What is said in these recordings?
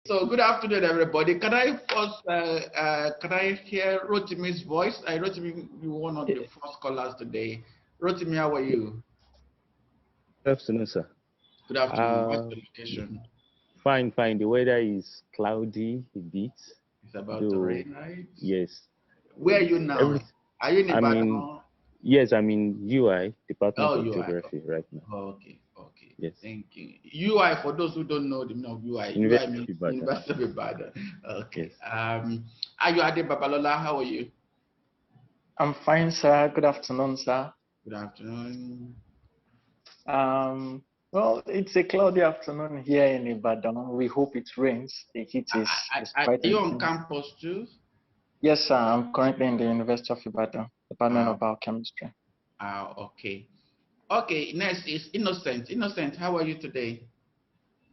So good afternoon, everybody. Can I hear Rotimi's voice? Rotimi, you were one of the first callers today. Rotimi, how are you? Good afternoon, sir. Good afternoon. What's Uh, the location? fine, fine. The weather is cloudy a bit, It's about to though. rain, right? Yes. Where are you now? Every, Are you in I mean, Ibadan? yes, I'm in UI, Department Oh, of you are. Geography, right now. Okay, okay. Yes. Thank you. UI, for those who don't know the meaning of UI University means of Ibadan. University of Ibadan. Okay. Yes. Ayuade Babalola, how are you? I'm fine, sir. Good afternoon, sir. Good afternoon. Well, it's a cloudy afternoon here in Ibadan. We hope it rains. The heat is Are quite you on intense. campus too? Yes, sir. I'm currently in the University of Ibadan, Department Ah, of Biochemistry. okay. Okay, next is Innocent. Innocent, how are you today?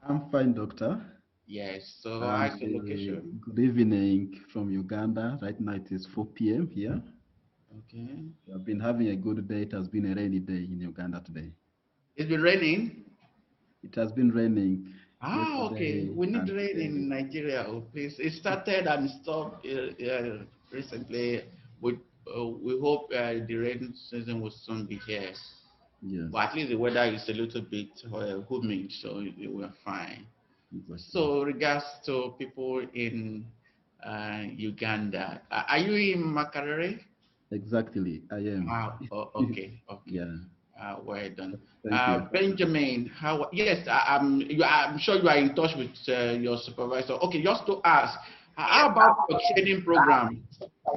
I'm fine, doctor. Yes, so And how's the location? good evening from Uganda. Right now it is 4 p.m. here. Okay. We have been having a good day. It has been a rainy day in Uganda today. It's been raining? It has been raining Okay. yesterday We need and rain today. in Nigeria, please. It started and stopped recently. We hope the rain season will soon be here. Yes, But at least the weather is a little bit humid, so we're fine. exactly. So, regards to people in Uganda, are you in Makerere? Exactly, I am. Okay, okay. Yeah, Well done. thank you. Benjamin, yes, I'm sure you are in touch with your supervisor. Okay, just to ask, how about your training program?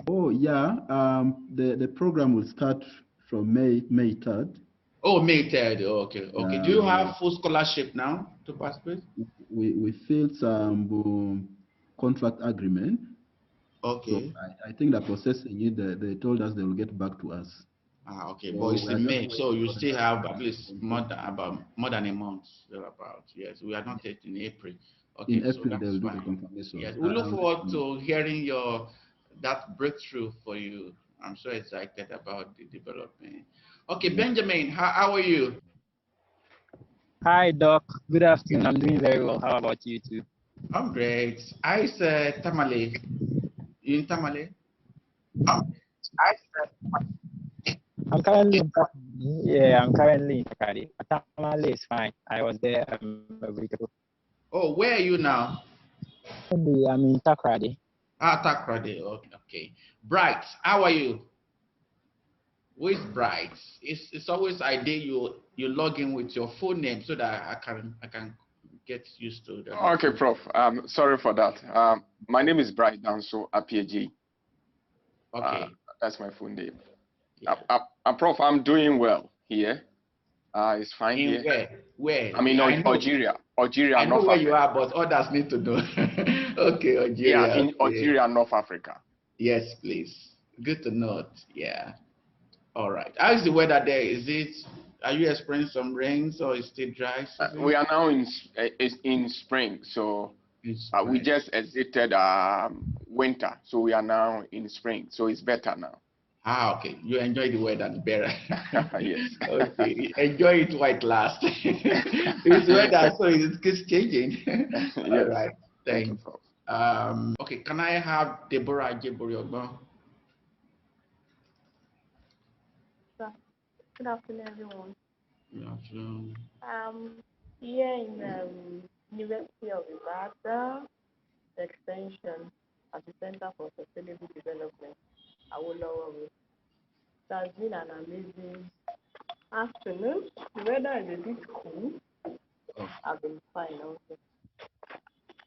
Oh, yeah. The program will start from May 3rd. Oh, May 3rd. Okay, okay. Do you Yeah. have full scholarship now to participate? We filled some contract agreement. So Okay. I think they're processing it. They told us they will get back to us. Okay, but So it's we are in just May, so waiting you for the still have at least contract. more than a month thereabout. Yes, we are not yet in April. In Okay, so April, they that's will do the fine. confirmation. Yes, we look I'll let forward you know. to hearing your that breakthrough for you. I'm so excited about the development. Okay, Yes. Benjamin, how are you? Hi, Doc. Good afternoon. I'm doing very well. How about you too? I'm great. I said Tamale. You in Tamale? I'm currently in Takadi. Yeah, I'm currently in Takadi. Tamale is fine. I was there a week ago. Oh, where are you now? I'm in Takrady. Takrady. Okay, okay. Bright, how are you? With Bright, it's always ideal you log in with your full name so that I can get used to that. Okay, Prof. Sorry for that. My name is Bright Danso Apieji. Okay. That's my full name. Yeah. Prof, I'm doing well here. It's fine In here. Where? I'm in Algeria. Algeria, I know North where Africa. you are, but others need to know. Okay, Algeria. Yeah, in okay. Algeria, North Africa. Yes, please. Good to know. Yeah. All right. How is the weather there? Are you experiencing some rains or is it still dry? We are now in spring, so we just exited winter, so we are now in spring, so it's better now. Okay. You enjoy the weather better. Yes. Okay. Enjoy it while it lasts. It's weather, so it keeps changing. All Yes. right. Thank you, Thanks. Prof. Okay. Can I have Deborah Ajiboriogbo? Good afternoon, everyone. Good afternoon. Here in University of Ibadan, Extension at the Center for Sustainable Development, Awolowo. It has been an amazing afternoon. The weather is a bit cool. I've been fine also.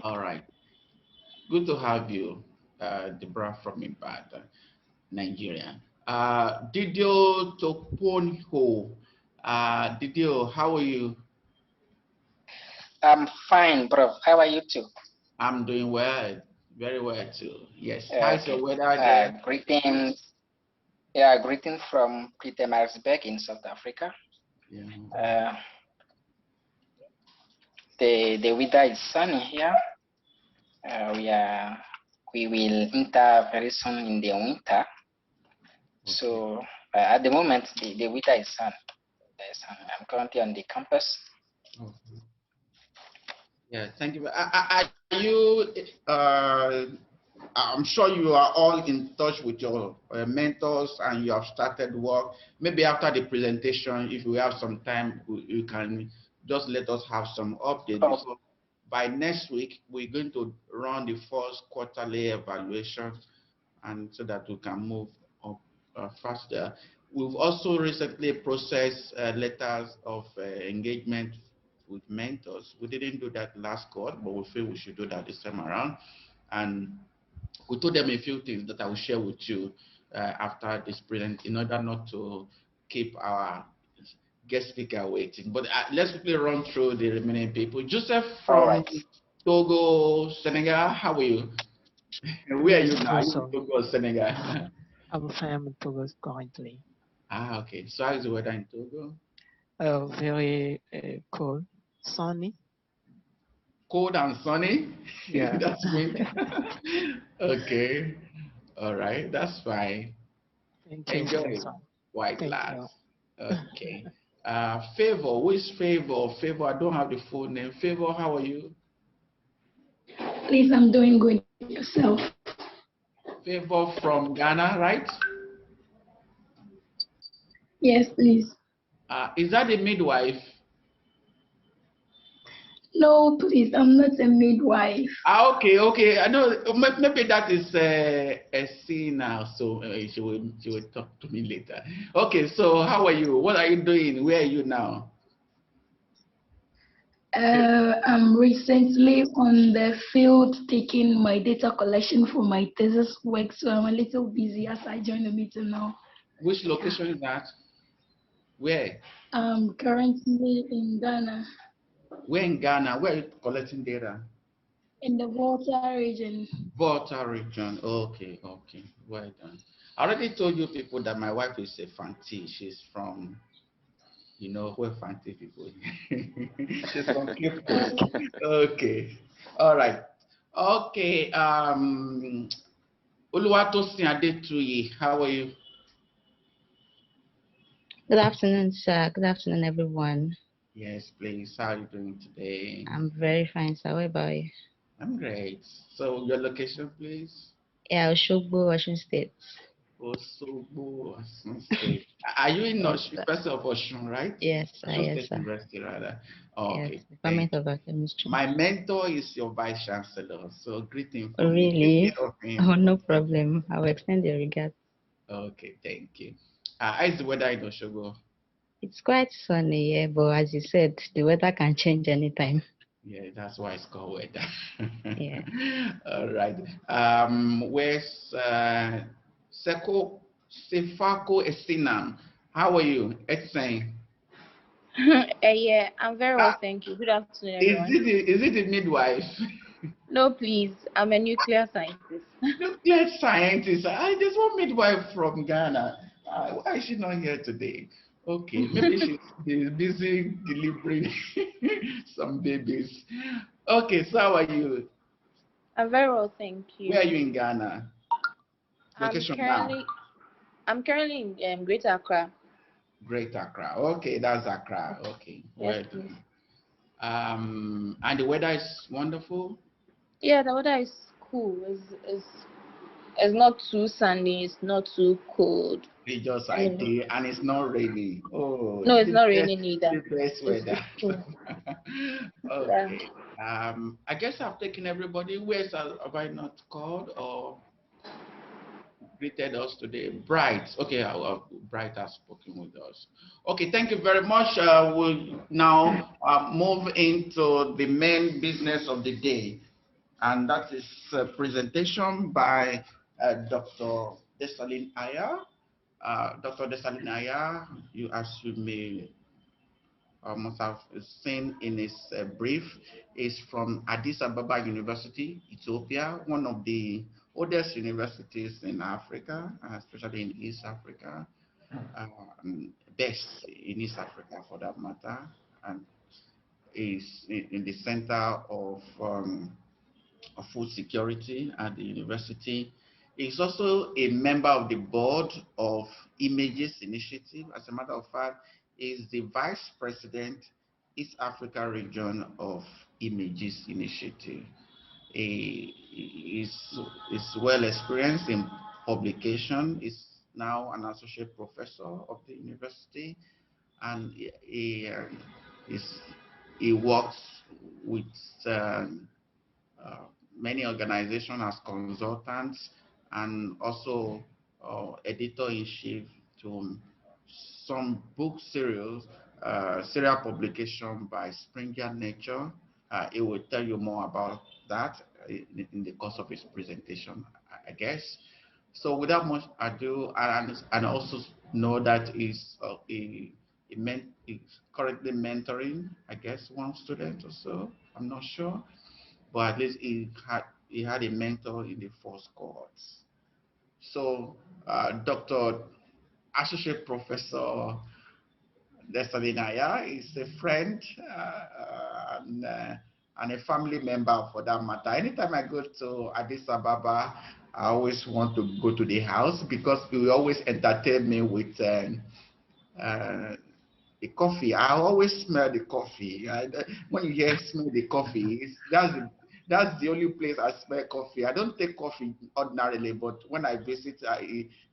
All right. Good to have you, Deborah from Ibadan, Nigeria. Didio Toponho. Didio, how are you? I'm fine, bro. How are you too? I'm doing well, very well too. Yes. How's the weather there? Greetings. Yeah, greetings from Pietermaritzburg in South Africa. Yeah. The weather is sunny here. We will enter very soon in the winter. Okay. So at the moment the weather is sun. I'm currently on the campus. Okay. Yeah, thank you. Are you, I'm sure you are all in touch with your mentors and you have started work. Maybe after the presentation, if we have some time, you can just let us have some update. Because by next week, we're going to run the first quarterly evaluation, and so that we can move up faster. We've also recently processed letters of engagement with mentors. We didn't do that last course, but we feel we should do that this time around. And we told them a few things that I will share with you after this present, in order not to keep our guest speaker waiting. But let's quickly run through the remaining people. Joseph from Togo, Senegal, how are you? Where are you now? Are you in Togo or Senegal? I'm fine in Togo currently. Ah, okay. So how is the weather in Togo? Very cold, sunny. Cold and sunny? Yeah. That's good. Okay. All right. That's fine. Thank you Enjoy for it. sun. White Thank lads. you. Okay. Favor. Who is Favor? Favor. I don't have the full name. Favor, how are you? Please, I'm doing good. Yourself? Favor from Ghana, right? Yes, please. Is that the midwife? No, please, I'm not a midwife. Ah, okay, okay. I know. Maybe that is a C now. So she will talk to me later. Okay. So how are you? What are you doing? Where are you now? I'm recently on the field taking my data collection for my thesis work, so I'm a little busy as I join the meeting now. Which location is that? Where? I'm currently in Ghana. Where in Ghana? Where are you collecting data? In the Volta region. Volta region. Okay, okay. Well done. I already told you people that my wife is a Fanti. She's from, you know, where Fanti people. She's from Cape Coast. Okay. All right. Okay. Oluwatosin Adetuyi, how are you? Good afternoon, sir. Good afternoon, everyone. Yes, please. How are you doing today? I'm very fine, sir. What about you? I'm great. So, your location, please? Yeah, Oshogbo, Osun State. Osogbo, Osun State. Are you in Yes, University of Osun, right? yes, sir. Osun Yes, State sir. University, rather. Yes, Okay, Department thank you. of Biochemistry. My mentor is your Vice Chancellor, so greeting Oh, from me. really? Of him. Oh, no problem. I will extend your regards. Okay, thank you. How is the weather in Osogbo? It's quite sunny here, but as you said, the weather can change anytime. Yeah, that's why it's called weather. Yeah. All right. Where's Seko Sefako Esinam? How are you? Exane. Yeah, I'm very well, thank you. Good afternoon, everyone. Is it the midwife? No, please. I'm a nuclear scientist. Nuclear scientist. I just want midwife from Ghana. Why is she not here today? Okay, maybe she's busy delivering some babies. Okay, so how are you? I'm very well, thank you. Where are you in Ghana? Location now. I'm currently in Greater Accra. Greater Accra. Okay, that's Accra. Okay, Yes, well done. And the weather is wonderful. Yeah, the weather is cool. It's not too sunny. It's not too cold. It's just I mean, ideal, and it's not raining. Oh, no, it's the not best, raining either. the best weather. It's cool. Okay. I guess I've taken everybody. Where have I not called or greeted us today? Bright. Okay, Bright has spoken with us. Okay, thank you very much. We'll now move into the main business of the day, and that is a presentation by Dr. Desaline Aya. Dr. Desaline Aya, as you may must have seen in his brief, is from Addis Ababa University, Ethiopia, one of the oldest universities in Africa, especially in East Africa, best in East Africa for that matter, and is in the center of food security at the university. He's also a member of the board of Images Initiative. As a matter of fact, is the vice president East Africa region of Images Initiative. He is well experienced in publication. Is now an associate professor of the university, and he works with many organizations as consultants, and also editor-in-chief to some book serial publication by Springer Nature. He will tell you more about that in the course of his presentation, I guess. So without much ado, and also know that he's currently mentoring, I guess, one student or so. I'm not sure, but at least he had a mentor in the first cohorts. So Dr. Associate Professor Desalinaya is a friend and a family member for that matter. Anytime I go to Addis Ababa, I always want to go to the house because he always entertain me with the coffee. I always smell the coffee. When you hear smell the coffee, that's the only place I smell coffee. I don't take coffee ordinarily, but when I visit,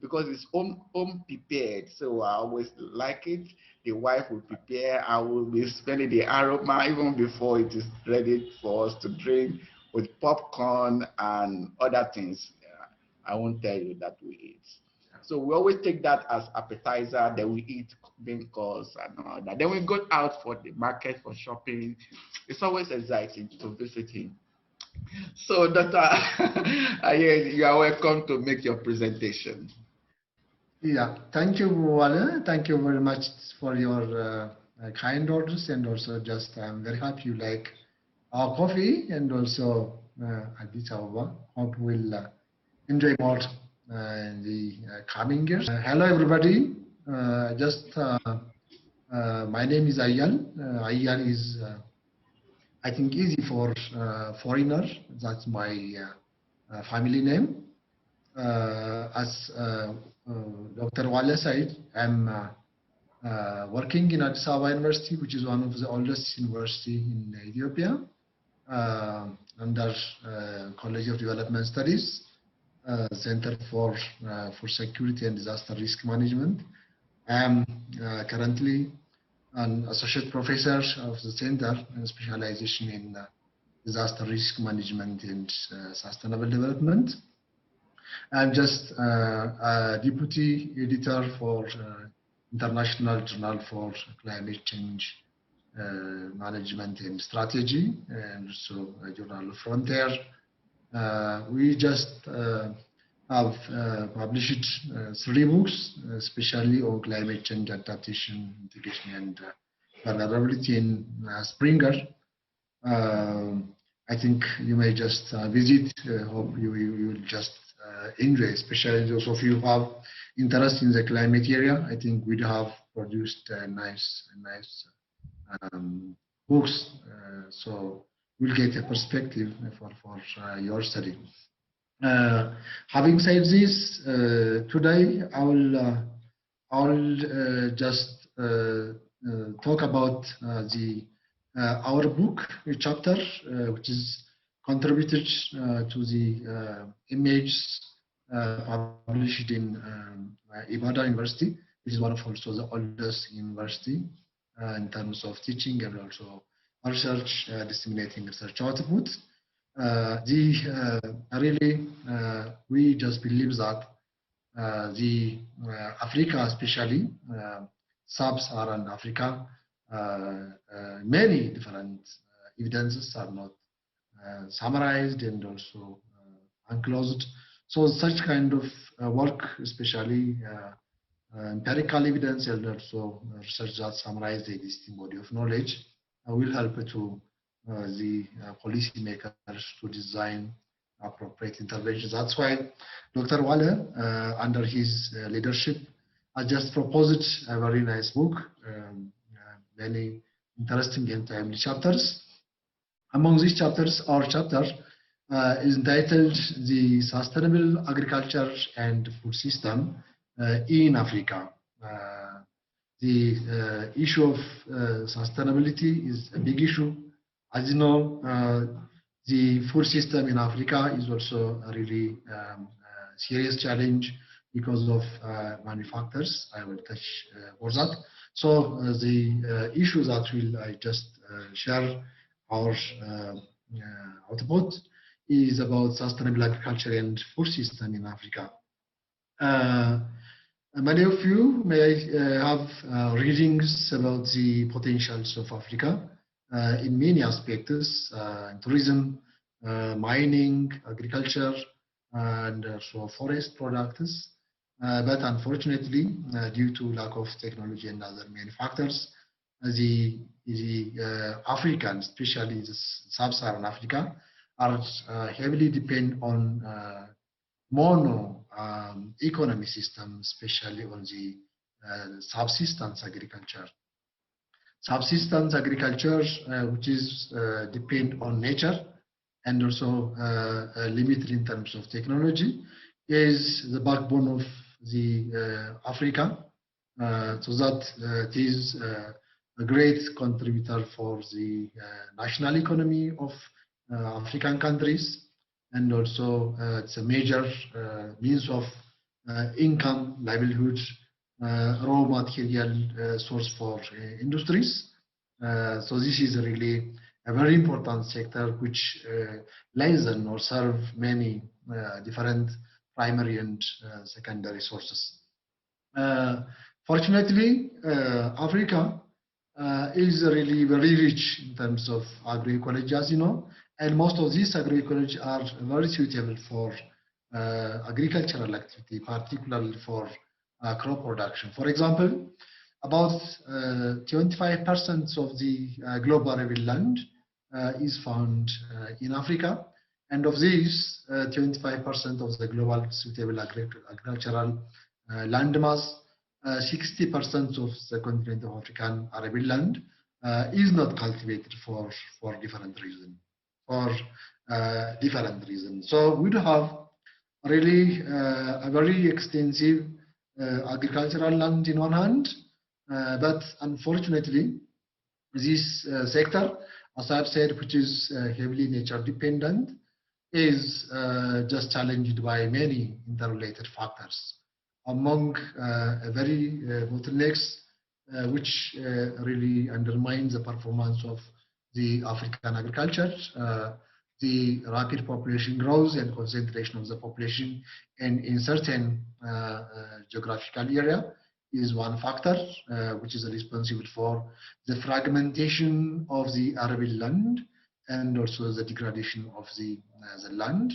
because it's home prepared, so I always like it. The wife will prepare. I will be smelling the aroma even before it is ready for us to drink with popcorn and other things. I won't tell you that we eat. So we always take that as appetizer. Then we eat main course and all that. Then we go out for the market for shopping. It's always exciting to visit him. So, Dr. You are welcome to make your presentation. Yeah, thank you, Wale. Thank you very much for your kind orders, and also just I'm very happy you like our coffee, and also Addis Ababa. Hope we'll enjoy more in the coming years. Hello, everybody. My name is Ayal. Ayal is, I think, easy for foreigner. That's my family name. As Dr. Wale said, I'm working in Addis Ababa University, which is one of the oldest university in Ethiopia, under College of Development Studies, Center for Security and Disaster Risk Management. I am currently an associate professor of the center, specialization in disaster risk management and sustainable development. I'm just a deputy editor for International Journal for Climate Change Management and Strategy, and also a Journal of Frontier. We just have published 3 books, especially on climate change adaptation, mitigation, and vulnerability in Springer. I think you may just visit. Hope you will just enjoy, especially those of you who have interest in the climate area. I think we have produced nice books, so we'll get a perspective for your study. Having said this, today I will just talk about our book chapter, which is contributed to the image published in Ibadan University, which is one of also the oldest university in terms of teaching and also research, disseminating research output. Really, we just believe that the Africa, especially sub-Saharan Africa, many different evidences are not summarized and also enclosed. So such kind of work, especially empirical evidence and also research that summarize the existing body of knowledge, will help to the policy makers to design appropriate interventions. That's why Dr. Wale, under his leadership, has just proposed a very nice book, many interesting and timely chapters. Among these chapters, our chapter is entitled The Sustainable Agriculture and Food System in Africa. the issue of sustainability is a big issue. As you know, the food system in Africa is also a really serious challenge because of manufacturers. I will touch for that. So the issues that I just share our output is about sustainable agriculture and food system in Africa. Many of you may have readings about the potentials of Africa in many aspects, in tourism, mining, agriculture, and also forest products. But unfortunately, due to lack of technology and other many factors, the African, especially the sub-Saharan Africa, are heavily depend on mono economy system, especially on the subsistence agriculture. Subsistence agriculture, which is depend on nature and also limited in terms of technology, is the backbone of the Africa, so that it is a great contributor for the national economy of African countries, and also it's a major means of income, livelihood, raw material source for industries. So this is really a very important sector which liaison or serve many different primary and secondary sources. Fortunately, Africa is really very rich in terms of agroecology, as you know, and most of these agroecology are very suitable for agricultural activity, particularly for crop production. For example, about 25% of the global arable land is found in Africa, and of these, 25% of the global suitable agricultural land mass, 60% of the continent of African arable land is not cultivated for different reasons. So we do have really a very extensive agricultural land in one hand, but unfortunately, this sector, as I've said, which is heavily nature dependent, is just challenged by many interrelated factors. Among very bottlenecks, which really undermines the performance of the African agriculture, the rapid population growth and concentration of the population in certain geographical area is one factor, which is responsible for the fragmentation of the arable land and also the degradation of the land,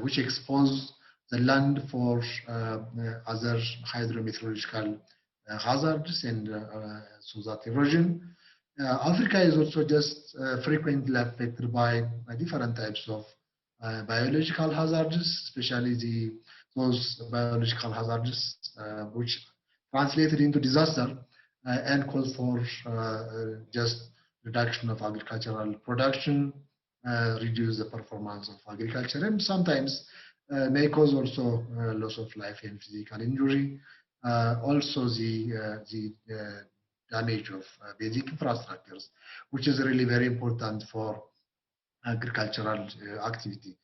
which expose the land for other hydrometeorological hazards and so that erosion. Africa is also just frequently affected by different types of biological hazards, especially those biological hazards which translated into disaster and cause for just reduction of agricultural production, reduce the performance of agriculture, and sometimes may cause also loss of life and physical injury. Also the damage of basic infrastructures, which is really very important for agricultural activity.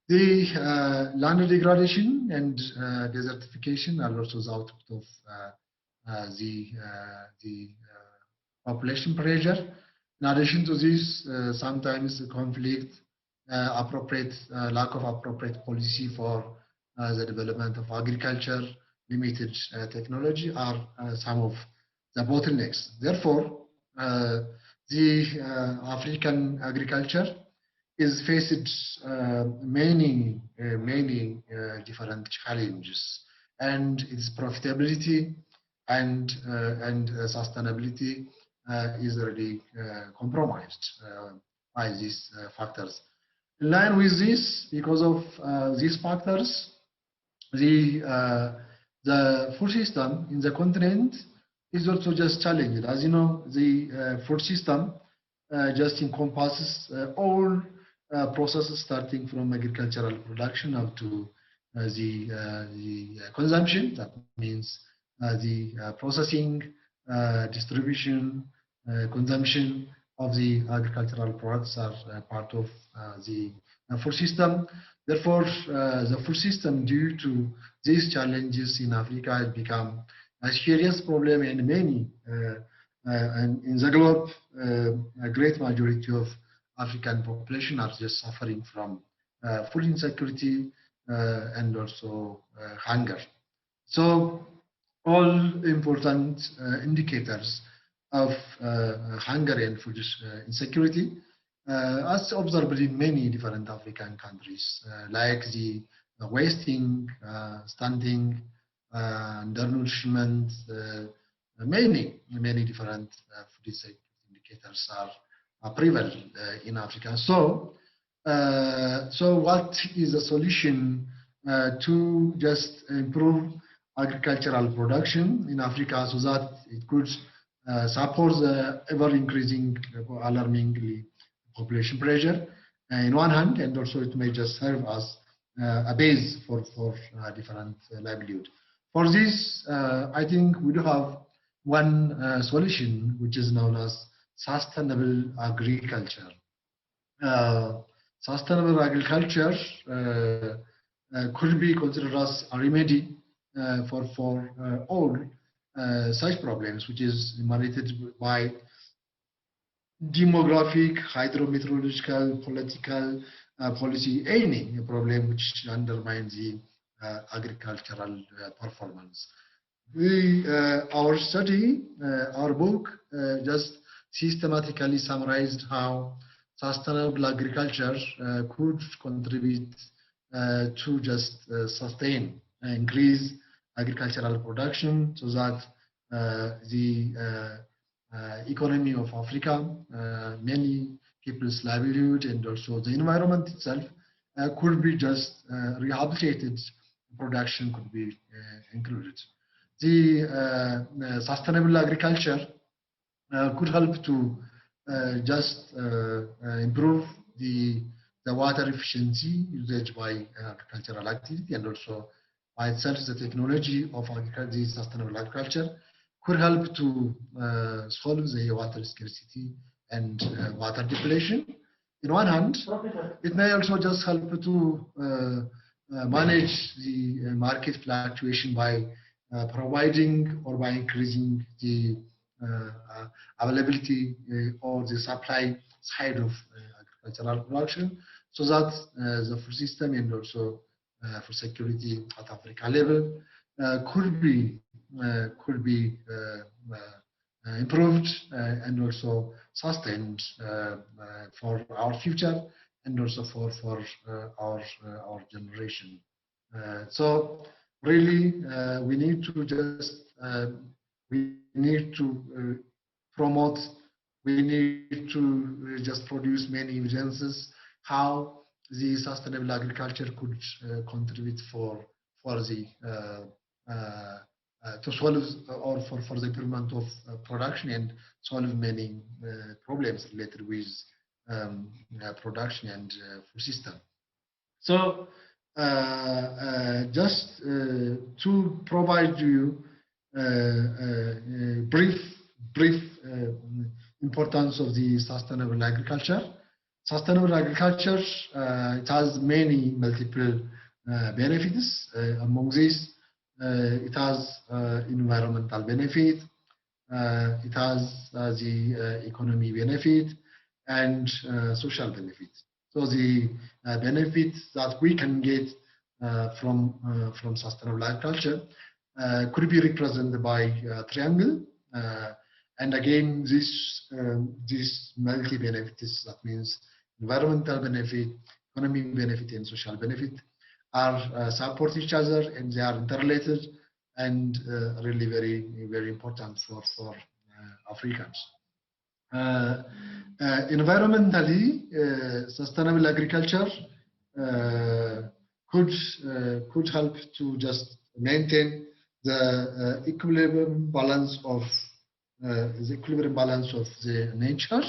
The land degradation and desertification are also the output of the population pressure. In addition to this, sometimes the conflict, lack of appropriate policy for the development of agriculture, limited technology are some of the bottlenecks. Therefore, the African agriculture is faced many different challenges, and its profitability and sustainability is already compromised by these factors. In line with this, because of these factors, the food system in the continent is also just challenged. As you know, the food system just encompasses all processes starting from agricultural production up to the consumption. That means the processing, distribution, consumption of the agricultural products are part of the food system. Therefore, the food system, due to these challenges in Africa, has become a serious problem, and many and in the globe, a great majority of African population are just suffering from food insecurity and also hunger. So all important indicators of hunger and food insecurity, as observed in many different African countries, like the wasting, stunting, undernourishment, many different food indicators are prevalent in Africa. So, so what is the solution to just improve agricultural production in Africa so that it could support the ever-increasing, alarmingly population pressure in one hand, and also it may just serve as a base for different livelihood. For this, I think we do have one solution, which is known as sustainable agriculture. Sustainable agriculture could be considered as a remedy for all such problems, which is emanated by demographic, hydrometeorological, political policy, any problem which undermines the agricultural performance. Our study, our book, just systematically summarized how sustainable agriculture could contribute to just sustain and increase agricultural production so that the economy of Africa, many people's livelihood, and also the environment itself could be just rehabilitated, production could be included. The sustainable agriculture could help to just improve the water efficiency usage by agricultural activity, and also by itself the technology of the sustainable agriculture could help to solve the water scarcity and water depletion. In one hand, it may also just help to manage the market fluctuation by providing or by increasing the availability or the supply side of agricultural production, so that the food system and also food security at Africa level could be improved and also sustained for our future and also for our generation. So really, we need to just promote. We need to just produce many evidences how the sustainable agriculture could contribute for the to solve or for the improvement of production and solve many problems related with production and food system. So just to provide you brief importance of the sustainable agriculture. Sustainable agriculture, it has many multiple benefits. Among these, it has environmental benefit, it has the economy benefit, and social benefit. So the benefits that we can get from sustainable agriculture could be represented by a triangle. And again, this multi-benefits, that means environmental benefit, economy benefit, and social benefit, are support each other, and they are interrelated and really very important for Africans. Environmentally, sustainable agriculture could help to just maintain the equilibrium balance of the nature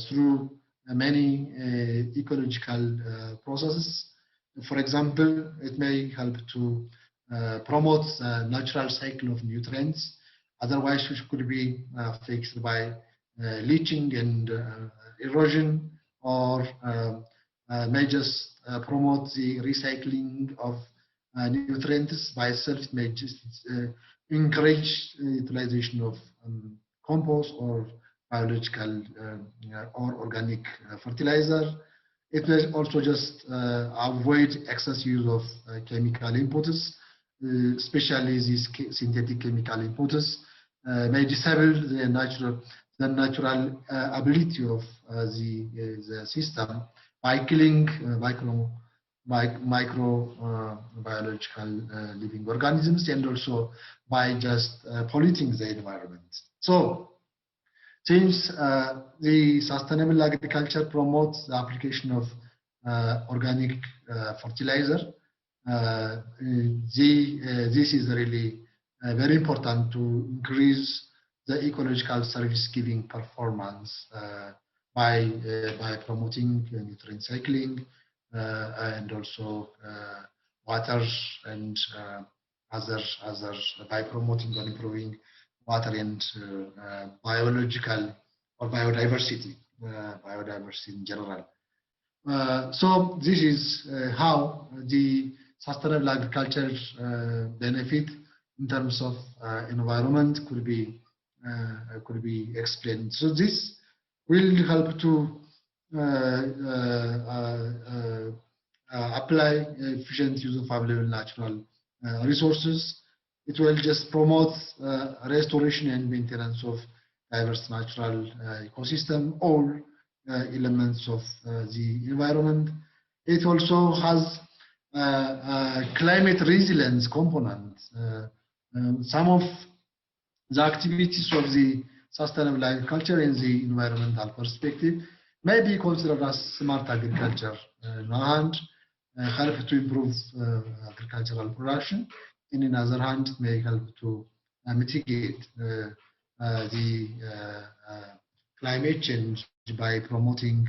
through many ecological processes. For example, it may help to promote the natural cycle of nutrients Otherwise, which could be fixed by leaching and erosion, or may just promote the recycling of nutrients by itself. It may just encourage utilization of compost or biological or organic fertilizer. It may also just avoid excess use of chemical inputs, especially these synthetic chemical inputs. May disable the natural ability of the system by killing microbiological living organisms, and also by just polluting the environment. So, since the sustainable agriculture promotes the application of organic fertilizer, this is really very important to increase the ecological service giving performance by promoting nutrient cycling and also water and others by promoting and improving water and biological or biodiversity in general. So this is how the sustainable agriculture benefit in terms of environment could be explained. So this will help to apply efficient use of available natural resources. It will just promote restoration and maintenance of diverse natural ecosystem, all elements of the environment. It also has climate resilience component. Some of the activities of the sustainable agriculture in the environmental perspective may be considered as smart agriculture. On one hand, help to improve agricultural production, and on the other hand, may help to mitigate the climate change by promoting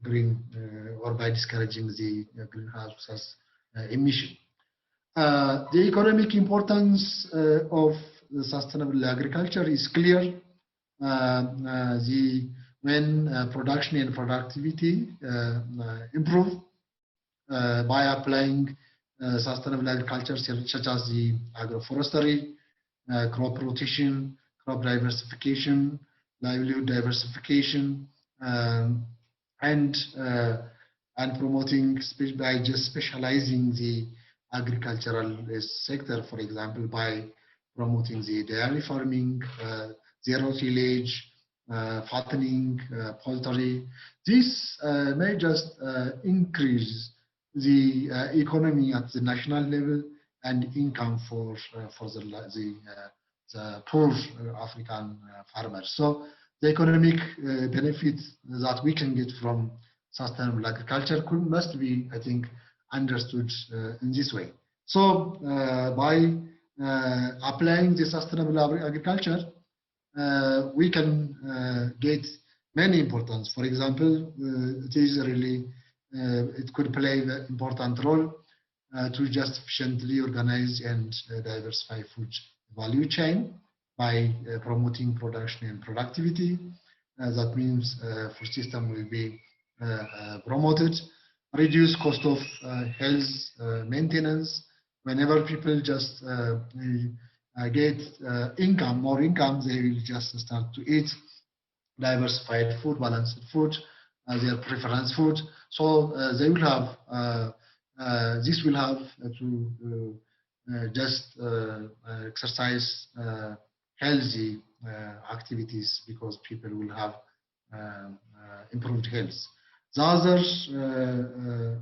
green or by discouraging the greenhouse gas emission. The economic importance of the sustainable agriculture is clear. When production and productivity improve by applying sustainable agriculture, such as the agroforestry, crop rotation, crop diversification, livelihood diversification, and promoting by just specializing the agricultural sector, for example, by promoting the dairy farming, zero tillage, fattening, poultry. This may just increase the economy at the national level and income for the poor African farmers. So the economic benefits that we can get from sustainable agriculture must be, I think, understood in this way. So by applying the sustainable agriculture, we can get many importance. For example, it is really it could play an important role to just efficiently organize and diversify food value chain by promoting production and productivity. That means food system will be promoted, reduce cost of health maintenance. Whenever people just get more income, they will just start to eat diversified food, balanced food, their preference food. So they will have this will have to just exercise healthy activities, because people will have improved health. The others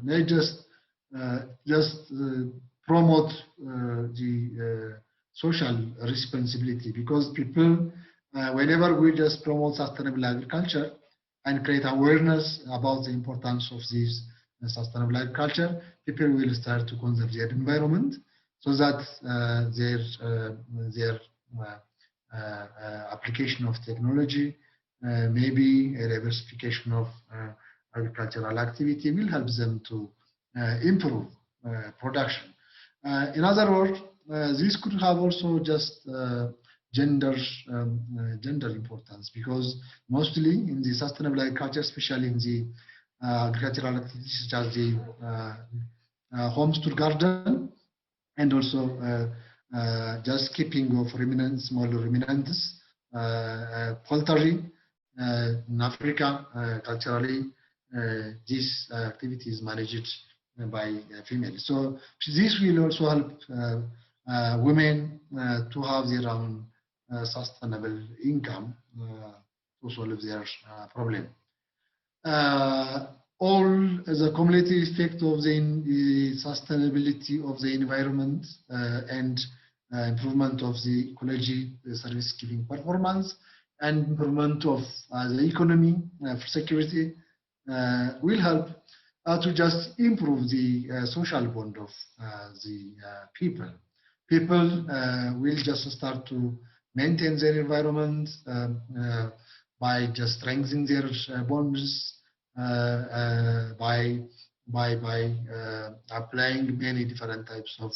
may just promote the social responsibility, because people, whenever we just promote sustainable agriculture and create awareness about the importance of this sustainable agriculture, people will start to conserve their environment, so that their application of technology, maybe a diversification of agricultural activity, will help them to improve production. In other words, this could have also just gender gender importance, because mostly in the sustainable agriculture, especially in the agricultural activities such as the homes to garden, and also just keeping of remnants, small remnants, poultry in Africa, culturally, this activity is managed by females. So this will also help women to have their own sustainable income to solve their problem. All the cumulative effect of the sustainability of the environment and improvement of the ecology, the service giving performance, and improvement of the economy for security will help to just improve the social bond of the people. People will just start to maintain their environment by just strengthening their bonds, by applying many different types of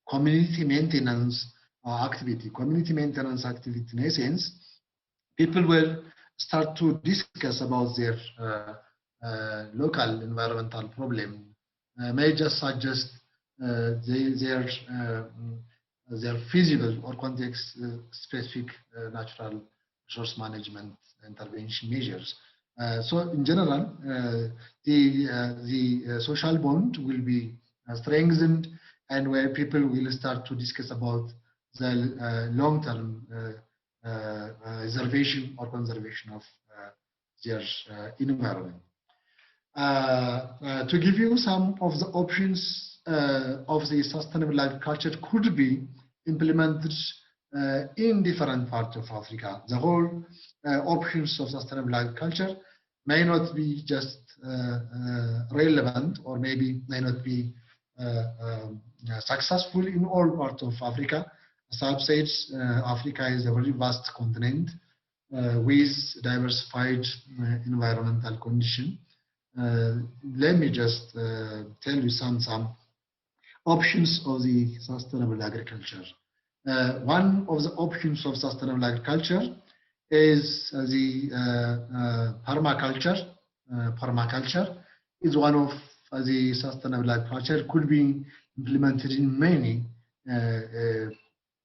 community maintenance activity. Community maintenance activity, in essence, people will start to discuss about their local environmental problem, may just suggest their feasible or context specific natural resource management intervention measures. So in general, the social bond will be strengthened, and where people will start to discuss about the long-term preservation or conservation of their environment. To give you some of the options of the sustainable agriculture could be implemented in different parts of Africa. The whole options of sustainable agriculture may not be just relevant, or maybe may not be successful in all parts of Africa. As I've said, Africa is a very vast continent with diversified environmental conditions. Let me just tell you some options of the sustainable agriculture. One of the options of sustainable agriculture is the permaculture. Permaculture is one of the sustainable agriculture, could be implemented in many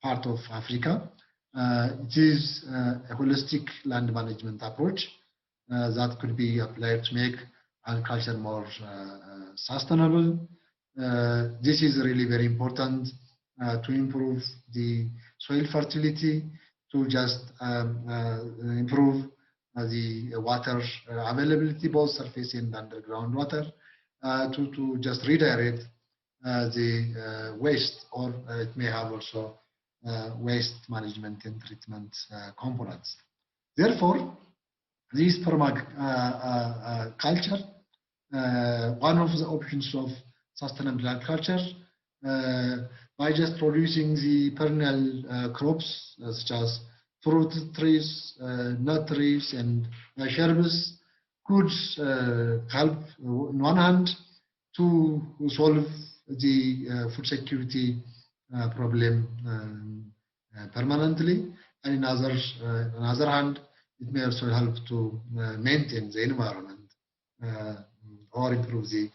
parts of Africa. It is a holistic land management approach that could be applied to make agriculture more sustainable. This is really very important to improve the soil fertility, to just improve the water availability, both surface and underground water, to just redirect the waste, or it may have also waste management and treatment components. Therefore, this permaculture, one of the options of sustainable agriculture, by just producing the perennial crops such as fruit trees, nut trees, and herbs, could help on one hand to solve the food security problem permanently, and on the other hand, it may also help to maintain the environment or improve the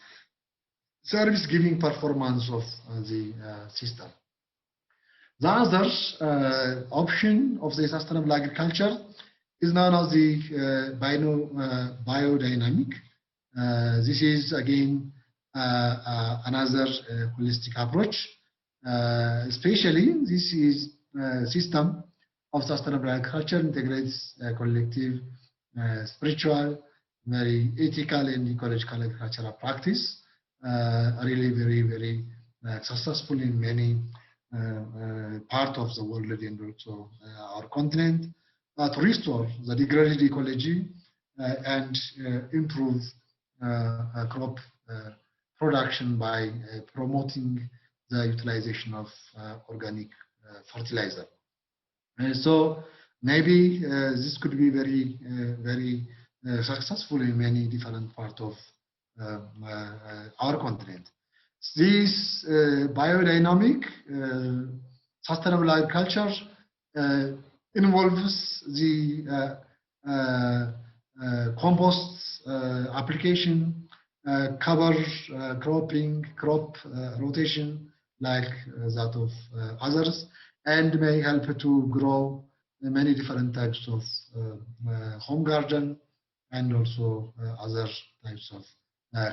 service giving performance of the system. The other option of the sustainable agriculture is known as the biodynamic. This is again another holistic approach. Especially, this is a system of sustainable agriculture integrates collective, spiritual, very ethical and ecological agricultural practice. Really very successful in many parts of the world and also our continent, to restore the degraded ecology and improve crop production by promoting the utilization of organic fertilizer. So maybe this could be very successful in many different parts of our continent. This biodynamic sustainable agriculture involves the compost application, cover cropping, crop rotation like that of others, and may help to grow many different types of home garden and also other types of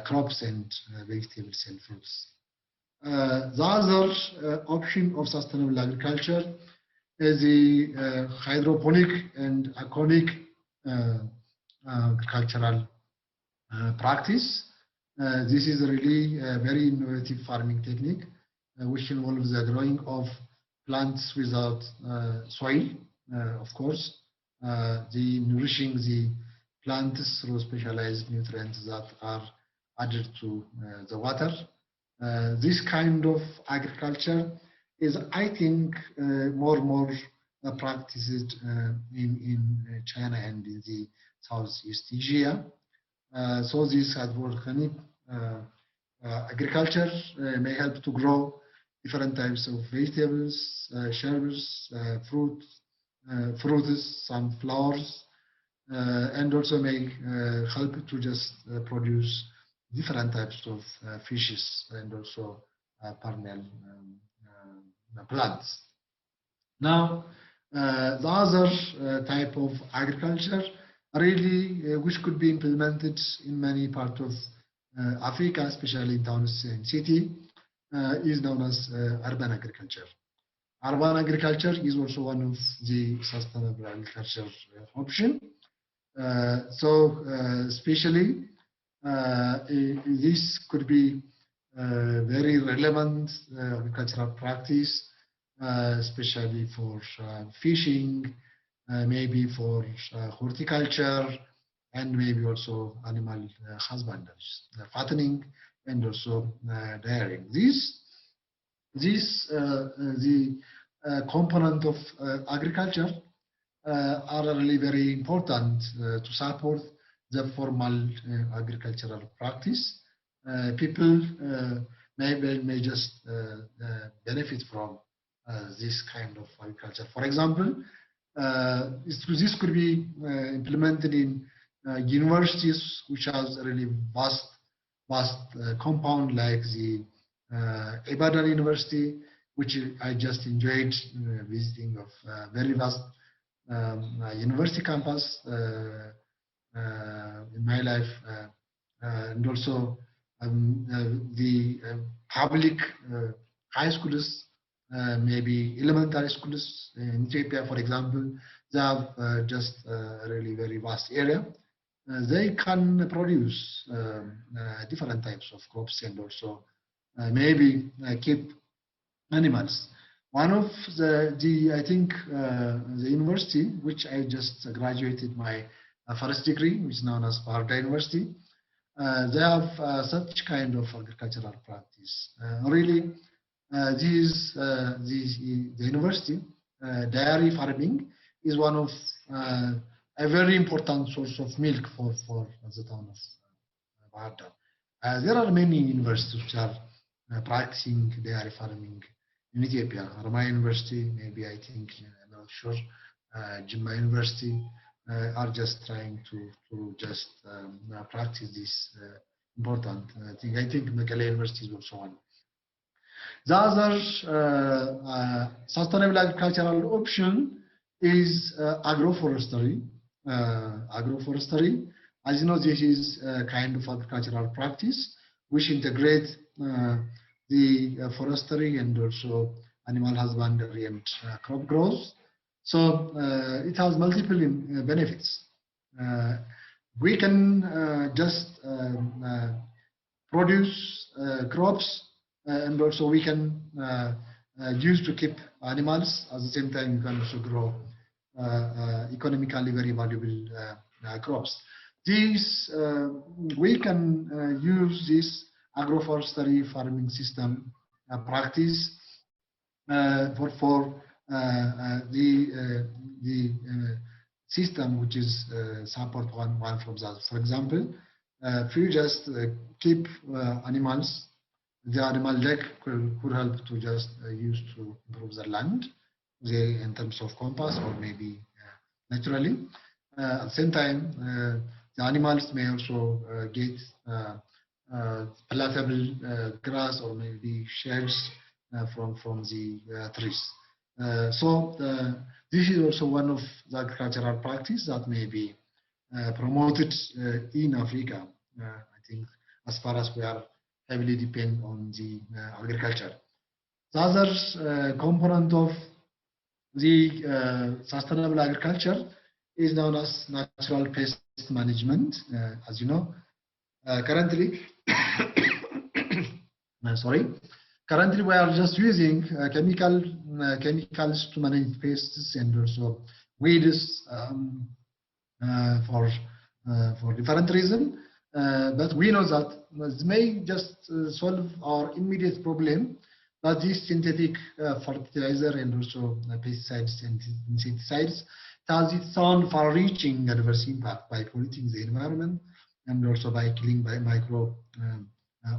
crops and vegetables and fruits. The other option of sustainable agriculture is the hydroponic and aquaponic agricultural practice. This is really a very innovative farming technique which involves the growing of plants without soil, of course, the nourishing the plants through specialized nutrients that are added to the water. This kind of agriculture is, I think, more practiced in China and in the Southeast Asia. So this hydroponic agriculture may help to grow different types of vegetables, shrubs, fruits, some flowers, and also may help to just produce different types of fishes and also perennial plants. Now, the other type of agriculture really which could be implemented in many parts of Africa, especially in towns and city, is known as urban agriculture. Urban agriculture is also one of the sustainable agriculture option. Especially this could be very relevant agricultural practice, especially for fishing, maybe for horticulture, and maybe also animal husbandry, fattening, and also dairying. The component of agriculture are really very important to support the formal agricultural practice. People may just benefit from this kind of agriculture. For example, this could be implemented in universities which has a really vast compound like the Ibadan University, which I just enjoyed visiting of very vast university campus in my life, and also the public high schools, maybe elementary schools in Ethiopia, for example. They have just a really very vast area. They can produce different types of crops and also maybe keep animals. One of I think the university which I just graduated my first degree, which is known as Farda University, they have such kind of agricultural practice. Really, the university dairy farming is one of a very important source of milk for the town of Farda. There are many universities which are practicing dairy farming in Ethiopia. Rama University, maybe I think, I'm not sure. Jimma University are just trying to just practice this important thing. I think Mekelle University is also one. The other sustainable agricultural option is agroforestry. Agroforestry, as you know, this is a kind of agricultural practice which integrates the forestry and also animal husbandry and crop growth. So it has multiple benefits. We can just produce crops, and also we can use to keep animals. At the same time, you can also grow economically very valuable crops. These we can use this agroforestry farming system practice for the system which is support one from that. For example, if you just keep animals, the animal deck could help to just use to improve the land. there in terms of compass or maybe naturally. At the same time, the animals may also get palatable grass or maybe shells from the trees. This is also one of the agricultural practice that may be promoted in Africa. I think as far as we are heavily depend on the agriculture. The other component of the sustainable agriculture is known as natural pest management. As you know, currently, currently we are just using chemicals to manage pests and also weeds for different reasons. But we know that it may just solve our immediate problem, but this synthetic fertilizer and also pesticides and insecticides has its own far-reaching adverse impact by polluting the environment and also by killing by micro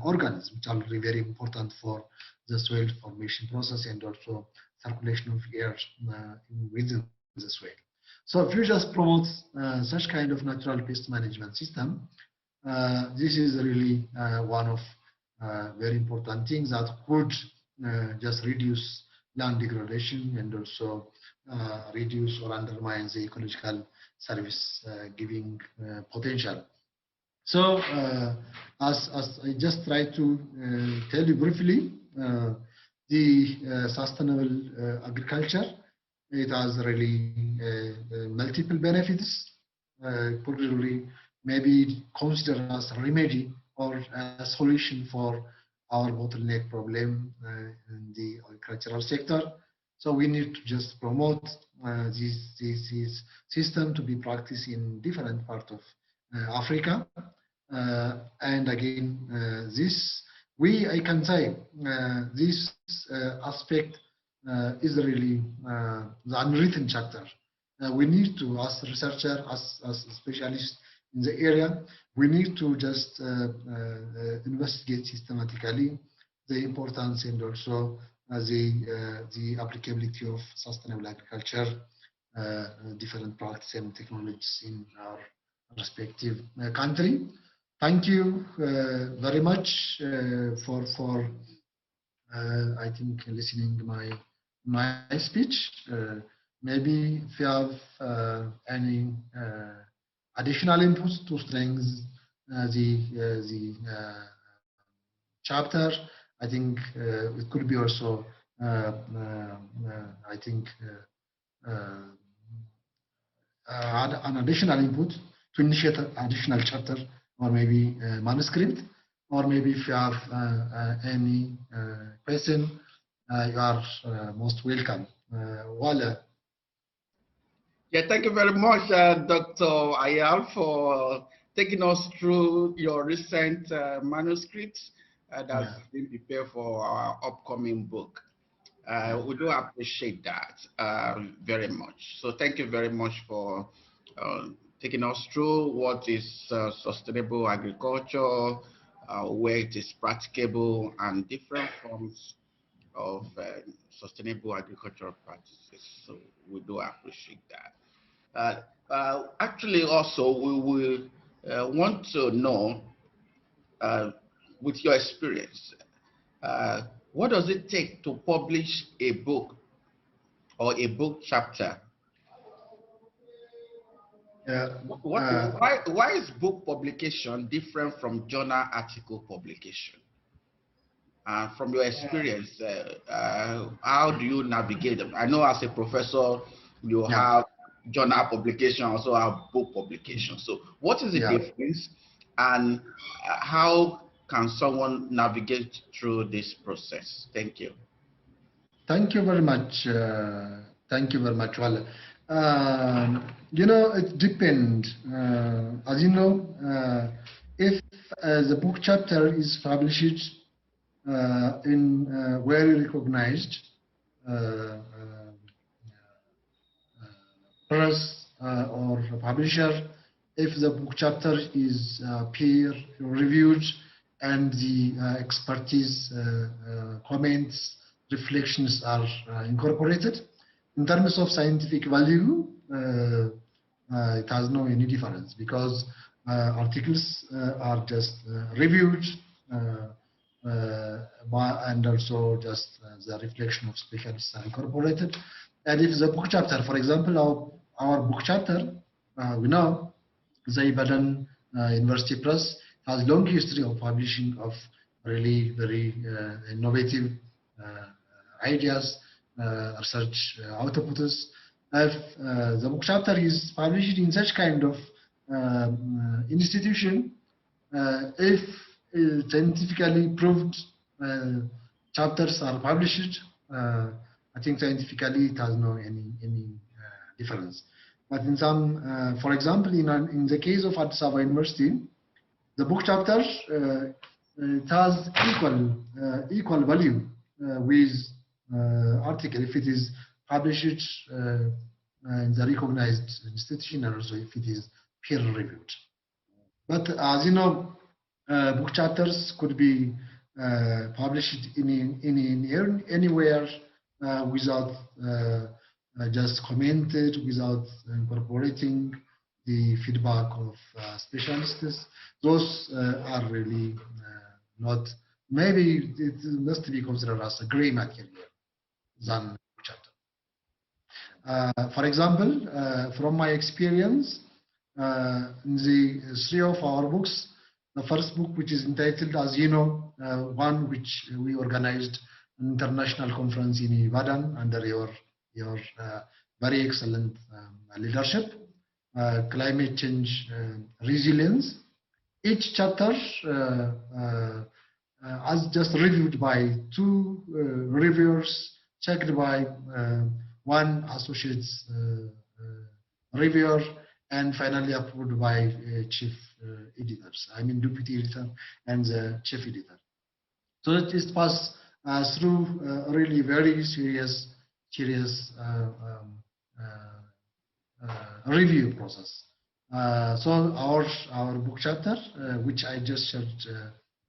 organisms, which are very important for the soil formation process and also circulation of air within the soil. So if you just promote such kind of natural pest management system, this is really one of very important things that could just reduce land degradation and also reduce or undermine the ecological service giving potential. So as I just try to tell you briefly, the sustainable agriculture, it has really multiple benefits, could really maybe consider as a remedy or a solution for our bottleneck problem in the agricultural sector. So we need to just promote this system to be practiced in different parts of Africa. And again, I can say this aspect is really the unwritten chapter. We need to, as researchers, as specialists in the area, we need to just investigate systematically the importance and also the applicability of sustainable agriculture, different practices and technologies in our respective country. Thank you very much for I think listening my speech. Maybe if you have any additional inputs to strengthen the chapter, I think it could be also I think add an additional input to initiate an additional chapter or maybe a manuscript, or maybe if you have any question, you are most welcome. Wale. Yeah, thank you very much, Dr. Ayal, for taking us through your recent manuscripts that's been prepared for our upcoming book. We do appreciate that very much. So thank you very much for taking us through what is sustainable agriculture, where it is practicable, and different forms of sustainable agricultural practices. So we do appreciate that. Actually, also, we will want to know, with your experience, what does it take to publish a book or a book chapter? Why is book publication different from journal article publication? From your experience, how do you navigate them? I know as a professor, you have journal publication, also have book publication. So what is the difference, and how can someone navigate through this process? Thank you. Thank you very much. Thank you very much, Wale. You know, it depends. As you know, if the book chapter is published in well recognized press or publisher, if the book chapter is peer reviewed and the expertise comments, reflections are incorporated, in terms of scientific value, it has no any difference because articles are just reviewed and also just the reflection of specialists are incorporated. And if the book chapter, for example, our book chapter, we know the Ibadan University Press has long history of publishing of really very innovative ideas, research outputs. If the book chapter is published in such kind of institution, if scientifically proved chapters are published, I think scientifically it has no any difference. But in some, for example, in the case of Addis Ababa University, the book chapter it has equal value with article if it is published in the recognized institution and also if it is peer reviewed. But as you know, book chapters could be published anywhere without just commented, without incorporating the feedback of specialists. Those are really not, maybe it must be considered as a gray material than book chapter. For example, from my experience, in the three of our books, the first book, which is entitled, as you know, one which we organized an international conference in Ibadan under your very excellent leadership, climate change resilience. Each chapter as just reviewed by two reviewers, checked by one associate reviewer, and finally approved by chief editors, I mean deputy editor and the chief editor. So it is passed through really very serious review process. So our book chapter, which I just shared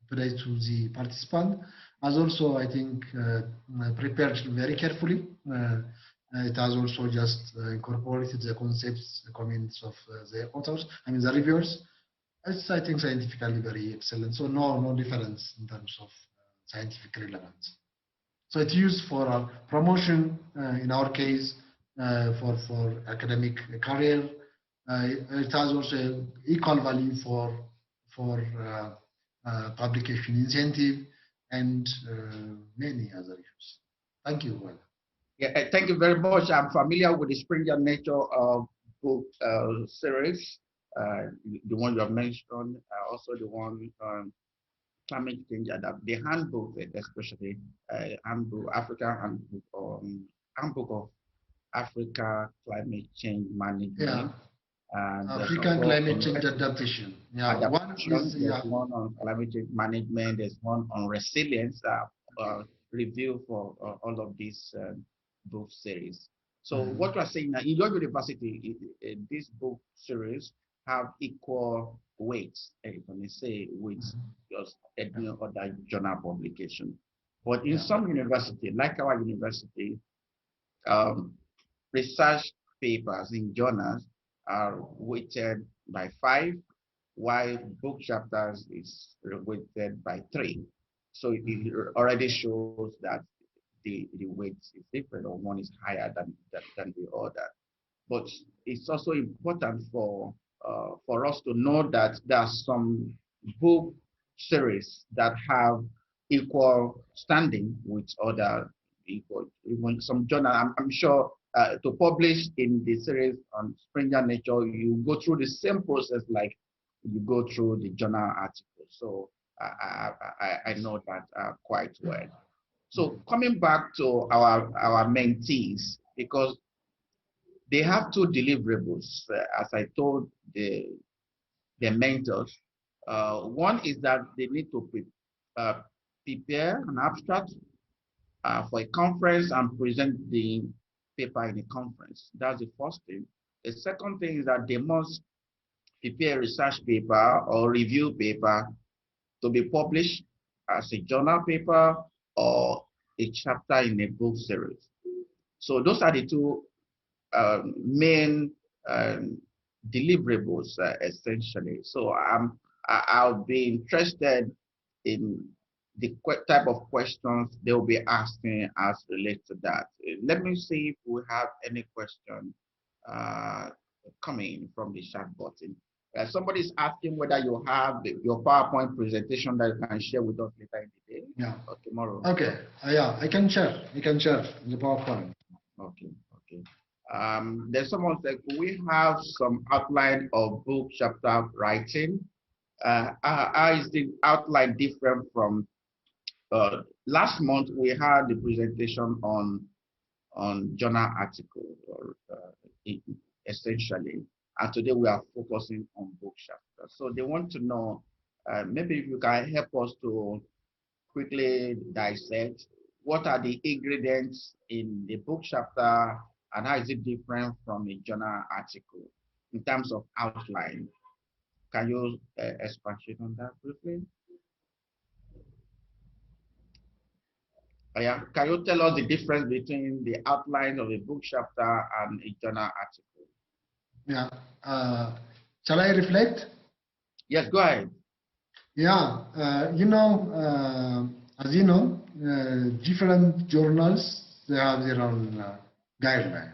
today to the participant, has also, I think, prepared very carefully. It has also just incorporated the concepts, the comments of the authors, I mean the reviewers. It's, I think, scientifically very excellent. So no difference in terms of scientific relevance. So it's used for promotion, in our case, for academic career. It has also equal value for publication incentive and many other issues. Thank you. Yeah, thank you very much. I'm familiar with the Springer Nature book series, the one you have mentioned, also the one climate change adapt, the handbook, especially handbook, African handbook of Africa climate change management. Yeah. And African climate change adaptation. Yeah, one is there's one on climate change management. There's one on resilience. Review for all of these book series. So what we're saying now, in your university, this book series have equal weights. You can say with just any other journal publication. But in some university, like our university, research papers in journals are weighted by 5, while book chapters is weighted by 3. So it already shows that the weight is different, or one is higher than the other. But it's also important for us to know that there are some book series that have equal standing with other equal. Even some journal, I'm sure to publish in the series on Springer Nature, you go through the same process like you go through the journal article. So I know that quite well. So coming back to our mentees, because they have 2 deliverables, as I told the mentors. One is that they need to prepare an abstract for a conference and present the paper in a conference. That's the first thing. The second thing is that they must prepare a research paper or review paper to be published as a journal paper or a chapter in a book series. So those are the two main deliverables essentially. So I'll be interested in the type of questions they'll be asking as related to that. Let me see if we have any question coming from the chat button. Somebody's asking whether you have your PowerPoint presentation that you can share with us later in the day. Yeah. Or tomorrow. Okay. Yeah, I can share. I can share the PowerPoint. Okay. Okay. There's someone said, could we have some outline of book chapter writing? How is the outline different from last month? We had the presentation on journal article, or essentially, and today we are focusing on book chapter. So they want to know, maybe if you can help us to quickly dissect what are the ingredients in the book chapter and how is it different from a journal article in terms of outline. Can you expatiate on that briefly? Yeah. Can you tell us the difference between the outline of a book chapter and a journal article? Yeah. Shall I reflect? Yes, go ahead. Yeah. As you know, different journals, they have their own guideline.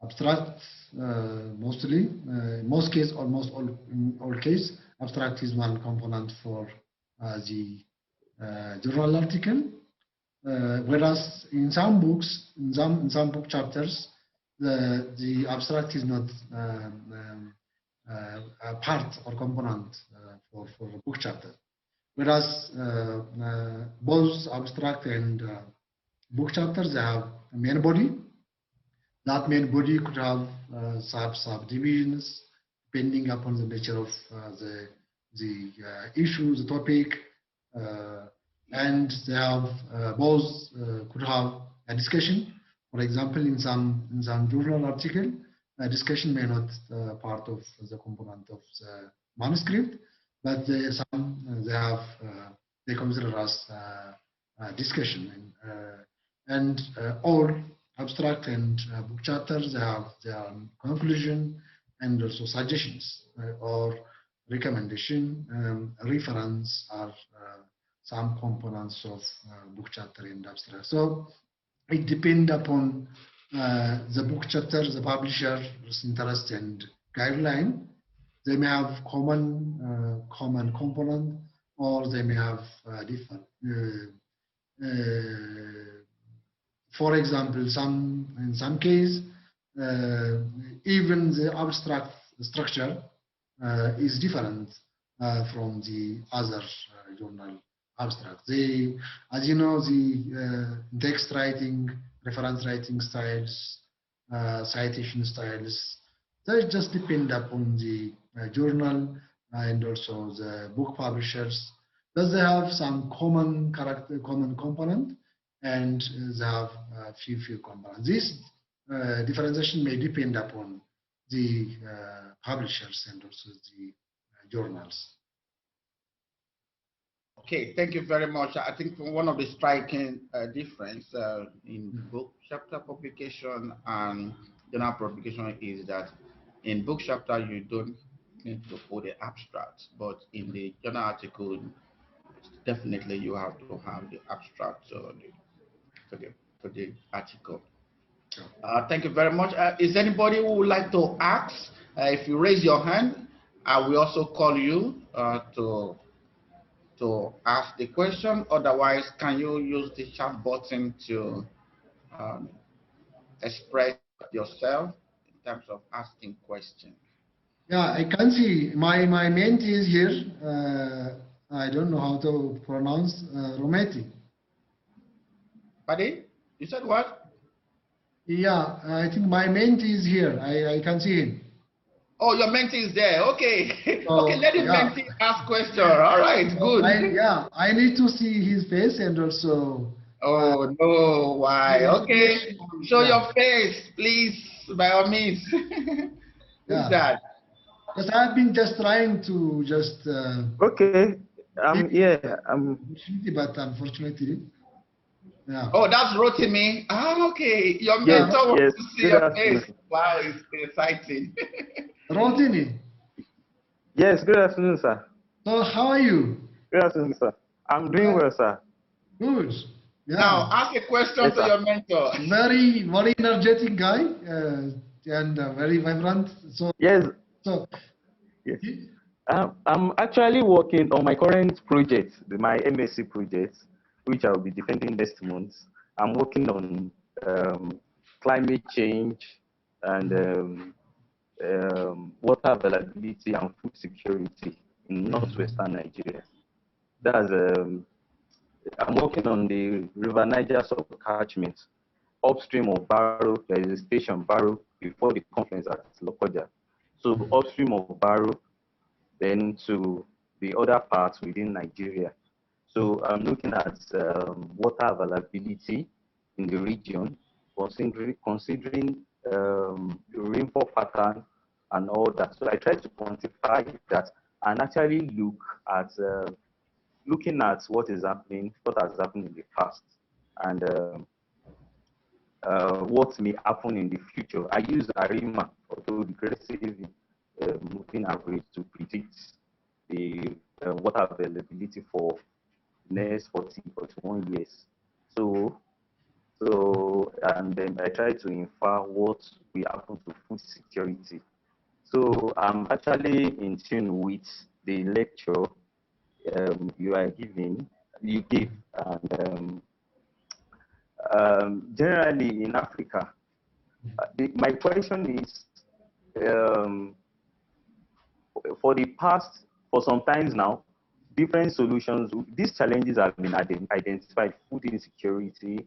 Abstract, mostly, in most cases, almost all, in all cases, abstract is one component for the journal article. Whereas in some books, in some book chapters, the abstract is not a part or component for a book chapter. Whereas both abstract and book chapters, they have a main body. That main body could have subdivisions depending upon the nature of the issue, the topic, and they have both could have a discussion. For example, in some journal article, a discussion may not part of the component of the manuscript, but they have they consider as discussion, and all abstract and book chapters, they have their conclusion and also suggestions or recommendation, reference are some components of book chapter and abstract. So it depends upon the book chapter, the publisher's interest and guideline. They may have common component, or they may have different. For example, in some case, even the abstract structure is different from the other journal abstract. They, as you know, the text writing, reference writing styles, citation styles, they just depend upon the journal and also the book publishers. Does they have some common component, and they have a few components. This differentiation may depend upon the publishers and also the journals. Okay, thank you very much. I think one of the striking difference in book chapter publication and journal publication is that in book chapter you don't need to put the abstract, but in the journal article, definitely you have to have the abstract for the article. Thank you very much. Is anybody who would like to ask? If you raise your hand, I will also call you to ask the question. Otherwise, can you use the chat button to express yourself in terms of asking questions? Yeah, I can see my mentee is here. I don't know how to pronounce Rometi. Pardon? You said what? Yeah, I think my mentee is here. I can see him. Oh, your mentee is there. Okay. So, okay, let the mentee ask question. All right, good. I need to see his face and also. Oh, no, why? Okay, show your face, please, by all means. Who's that? Because I've been just trying to just. Okay, yeah, but unfortunately. Yeah. Oh, that's Rotimi. Ah, okay. Your Yes, mentor wants yes. to see Good your face. afternoon. Wow, it's exciting. Rotini, Yes, good afternoon, sir. so how are you? Good afternoon, sir. I'm doing well, sir. Good. Now, Yeah. ask a question Yes, to sir. your mentor. Very, very energetic guy and very vibrant. So, Yes, so yes. I'm actually working on my current project, my MSc project, which I'll be defending next month. I'm working on climate change and water availability and food security in northwestern Nigeria. That's I'm working on the River Niger sub-catchment upstream of Barrow. There is a station Barrow before the conference at Lokoja. So upstream of Barrow, then to the other parts within Nigeria. So I'm looking at water availability in the region, considering the rainfall pattern and all that. So I try to quantify that and actually looking at what has happened in the past, and what may happen in the future. I use ARIMA, although regressive moving average, to predict the water availability for next 40, 41 years. And then I try to infer what will happen to food security. So I'm actually in tune with the lecture you give, and generally in Africa. My question is, um, for some times now, different solutions, these challenges have been identified: food insecurity,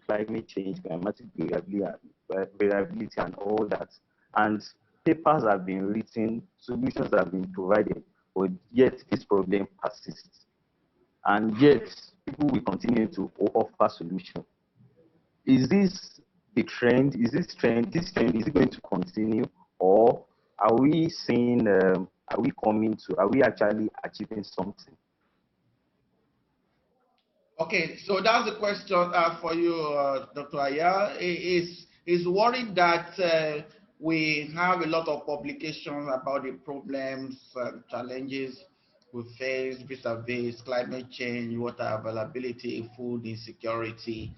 climate change, climatic variability, and all that. And papers have been written, solutions have been provided, but yet this problem persists. And yet people will continue to offer solutions. Is this the trend? Is this trend? This trend, is it going to continue, or are we seeing? Are we coming to? Are we actually achieving something? Okay, so that's the question for you, Dr. Aya. Is worried that we have a lot of publications about the problems and challenges we face vis-a-vis climate change, water availability, food insecurity,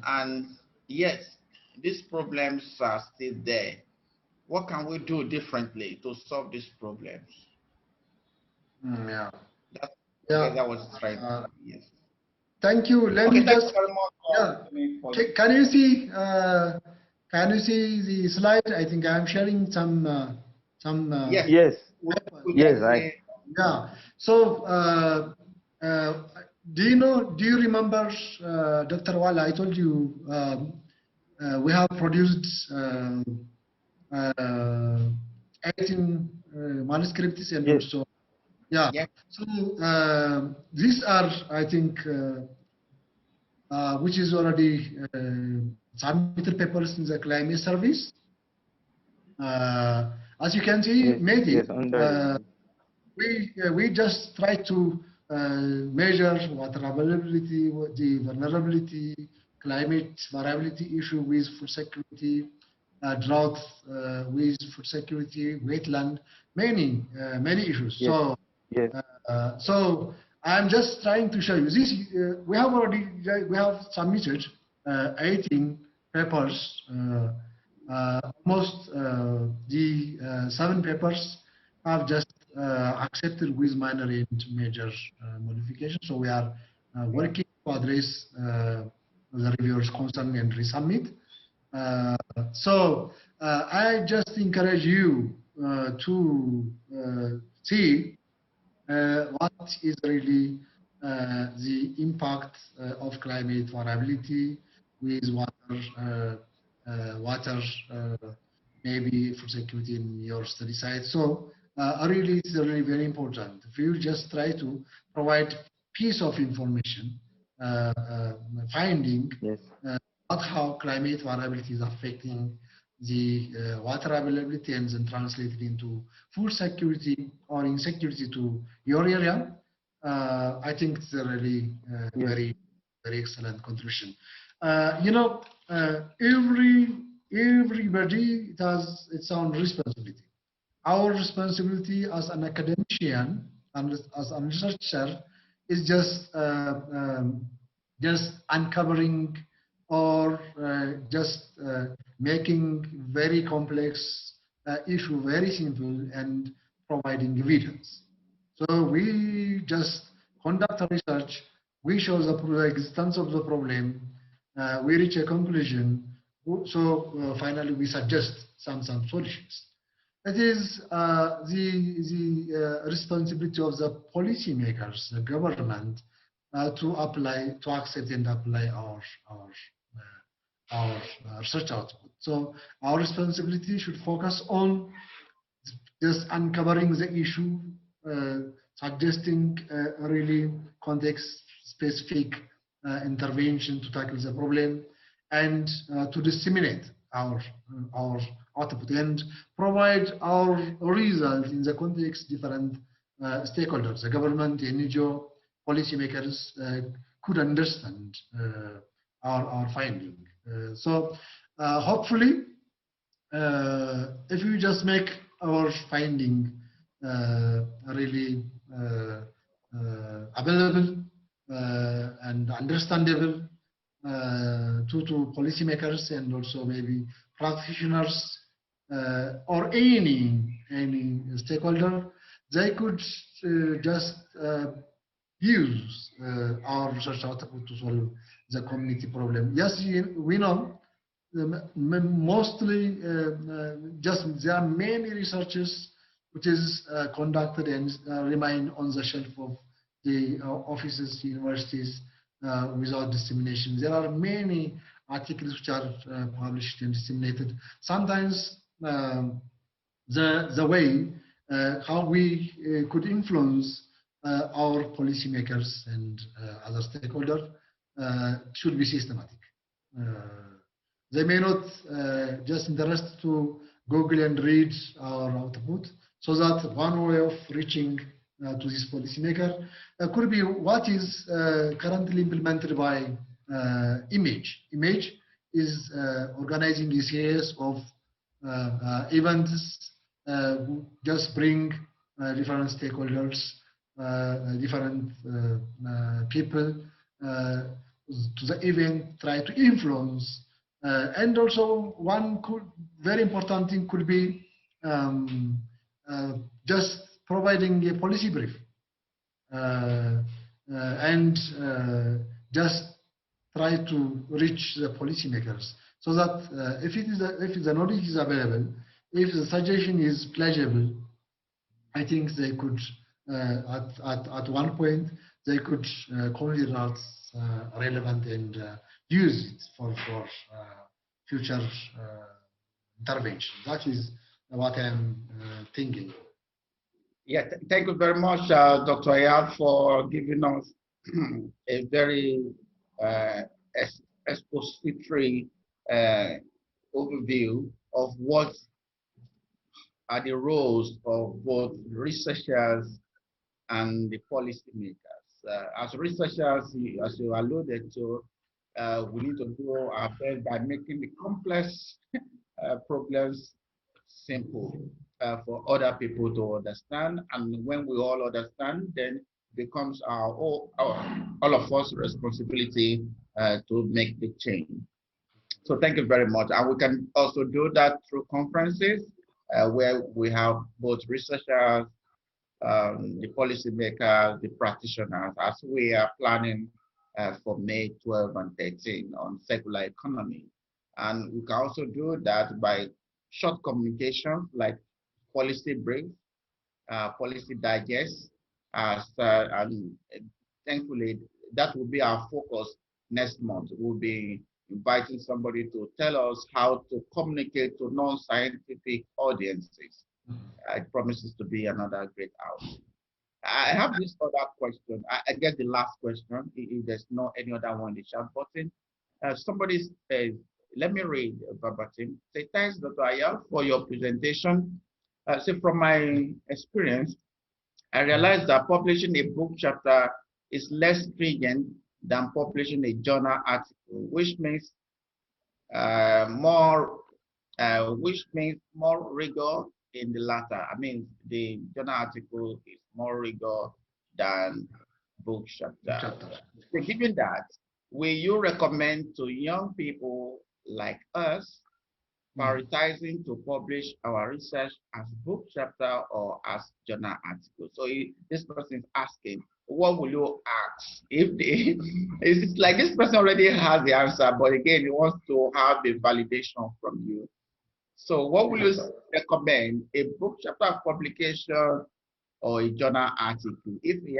and yes, these problems are still there. What can we do differently to solve these problems? Yeah. That's, I Yeah. guess that was right. Yes. Thank you. Let Okay, me thank just. you very much. Yeah. Can you see? Can you see the slide? I think I'm sharing some. Yes. Yes. Yes. Yeah. So, do you know? Do you remember, Dr. Wala? I told you we have produced 18 manuscripts and also. Yeah. So these are, I think, which is already submitted papers in the climate service. As you can see, maybe we just try to measure water availability, the vulnerability, climate variability issue with food security, drought with food security, wetland, many issues. Yes. So I'm just trying to show you this. We have submitted 18 papers. Almost the 7 papers have just accepted with minor and major modifications. So we are working to address the reviewers' concern and resubmit. So I just encourage you to see what is really the impact of climate variability with water, maybe food security in your study site. So really, it's really very important. If you just try to provide piece of information, finding about how climate variability is affecting the water availability and then translated into food security or insecurity to your area, I think it's really very very excellent contribution. You know, everybody has its own responsibility. Our responsibility as an academician and as a researcher is just uncovering or making very complex issue very simple and providing evidence. So we just conduct a research, we show the existence of the problem, we reach a conclusion, so finally we suggest some solutions. It is the responsibility of the policymakers, the government, to accept and apply our research output. So our responsibility should focus on just uncovering the issue, suggesting really context-specific intervention to tackle the problem, and to disseminate our output and provide our results in the context different stakeholders, the government, the NGO, policymakers could understand our finding. So hopefully, if we just make our finding really available and understandable to policymakers and also maybe practitioners or any stakeholder, they could just use our research output to solve the community problem. Yes, we know mostly just there are many researches which is conducted and remain on the shelf of the offices, universities without dissemination. There are many articles which are published and disseminated. Sometimes the way how we could influence our policymakers and other stakeholders should be systematic. They may not just interest to Google and read our output, so that one way of reaching to this policymaker could be what is currently implemented by Image. Image is organizing a series of events, just bring different stakeholders, different people to the event, try to influence. And also one very important thing could be just providing a policy brief and just try to reach the policymakers so that if the knowledge is available, if the suggestion is pleasurable, I think they could at one point they could consider it relevant and use it for future intervention. That is what I'm thinking. Yeah, thank you very much, Dr. Ayad, for giving us a very expository overview of what are the roles of both researchers and the policymakers. As researchers, as you alluded to, we need to do our best by making the complex problems simple for other people to understand. And when we all understand, then becomes all of us responsibility to make the change. So thank you very much. And we can also do that through conferences where we have both researchers, the policymakers, the practitioners, as we are planning for May 12 and 13 on circular economy. And we can also do that by short communication like policy briefs, policy digests, and thankfully that will be our focus next month. We'll be inviting somebody to tell us how to communicate to non-scientific audiences. It promises to be another great outing. I have this other question. I guess the last question, if there's no any other one in the chat button. Somebody says, let me read verbatim. Say, thanks, Dr. Ayal, for your presentation. So from my experience, I realized that publishing a book chapter is less stringent than publishing a journal article, which means more rigor in the latter. I mean, the journal article is more rigor than book chapter. So given that, will you recommend to young people like us prioritizing to publish our research as book chapter or as journal article? So this person is asking, what will you ask if they? It's like this person already has the answer, but again, he wants to have the validation from you. So what will you recommend, a book chapter publication or a journal article, if he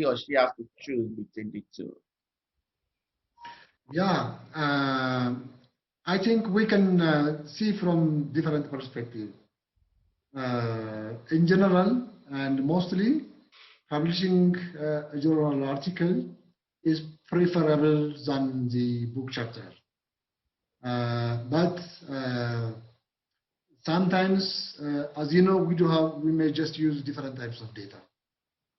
or she has to choose between the two? Yeah, I think we can see from different perspectives. In general, and mostly, publishing a journal article is preferable than the book chapter. But sometimes, as you know, we may just use different types of data.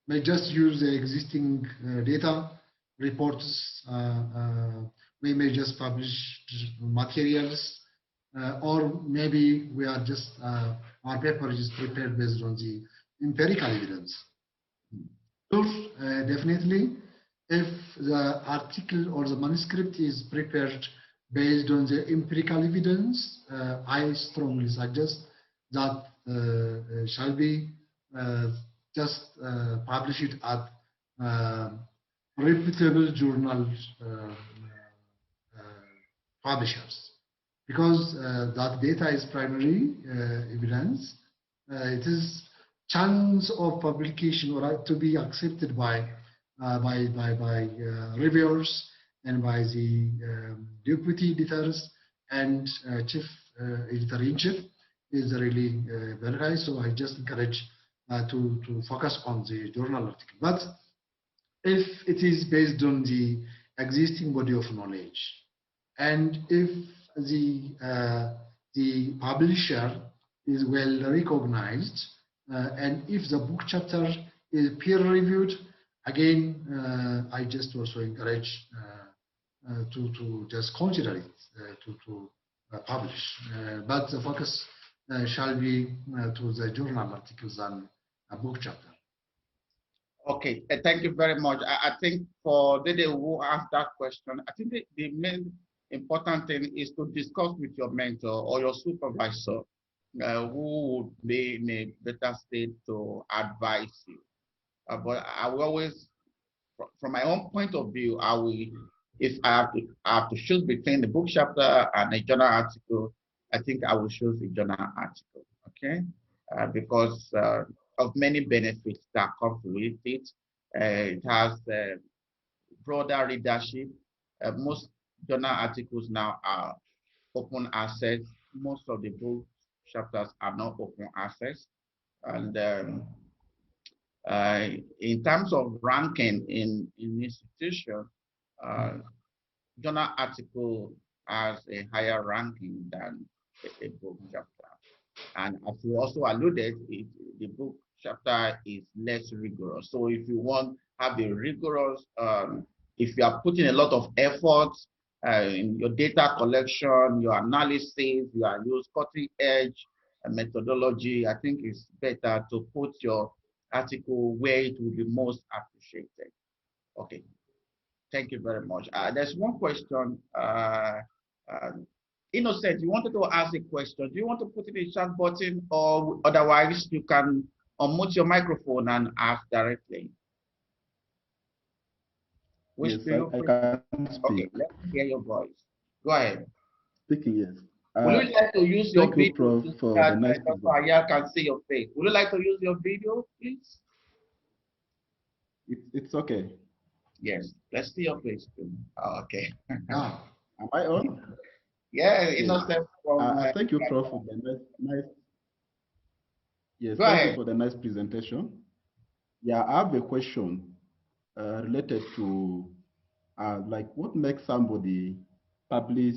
May just use the existing data reports. We may just publish materials, or maybe we are just our paper is prepared based on the empirical evidence. So definitely, if the article or the manuscript is prepared based on the empirical evidence, I strongly suggest that shall be just publish it at reputable journal publishers, because that data is primary evidence. It is chance of publication or to be accepted by reviewers and by the deputy editors and chief editor-in-chief is really very high. So I just encourage to focus on the journal article. But if it is based on the existing body of knowledge, and if the publisher is well recognized, and if the book chapter is peer-reviewed, again, I just also encourage to just consider it to publish. But the focus shall be to the journal articles and a book chapter. Okay, thank you very much. I think for Dede who asked that question, I think the main important thing is to discuss with your mentor or your supervisor, who would be in a better state to advise you. But I will always, from my own point of view, if I have to choose between the book chapter and a journal article, I think I will choose the journal article. Okay, because of many benefits that come with it. It has broader readership. Most journal articles now are open access. Most of the book chapters are not open access. And in terms of ranking in institution, journal article has a higher ranking than a book chapter. And as you also alluded, the book chapter is less rigorous. So if you want have a rigorous, if you are putting a lot of effort in your data collection, your analysis, you are use cutting edge methodology, I think it's better to put your article where it will be most appreciated. Okay, thank you very much. There's one question. Innocent, you wanted to ask a question. Do you want to put it in the chat button, or otherwise you can unmute your microphone and ask directly? Which Yes, I can speak. Okay, let's hear your voice. Go ahead. Speaking, yes. Would you like to use your video Prof, so that Dr. Aya can see your face? Would you like to use your video, please? It's okay. Yes, let's see your face too. Oh, okay. Am I on? Yeah, Innocent. Thank you, Prof, for the nice. Yes, Go thank ahead. you for the nice presentation. Yeah, I have a question related to like what makes somebody publish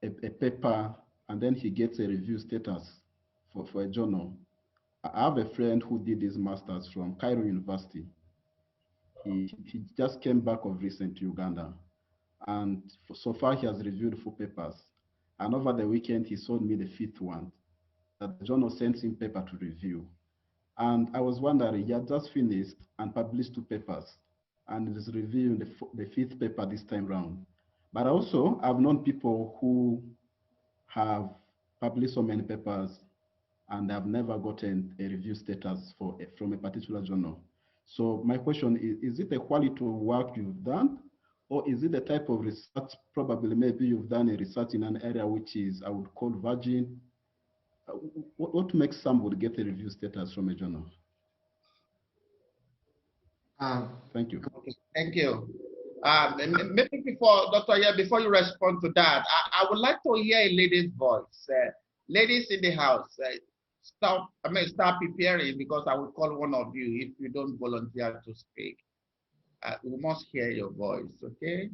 a paper and then he gets a review status for a journal. I have a friend who did his master's from Cairo University. he just came back of recent to Uganda, and so far he has reviewed 4 papers. And over the weekend, he showed me the 5th one that the journal sent him paper to review. And I was wondering, he had just finished and published 2 papers, and is reviewing the 5th paper this time round. But also, I've known people who have published so many papers and have never gotten a review status from a particular journal. So my question is it the quality of work you've done, or is it the type of research? Probably maybe you've done a research in an area which is, I would call, virgin. What makes somebody get a review status from a journal? Thank you. Okay, thank you. Maybe before, Dr. Yeah, before you respond to that, I would like to hear a lady's voice. Ladies in the house, start preparing, because I will call one of you if you don't volunteer to speak. We must hear your voice, okay?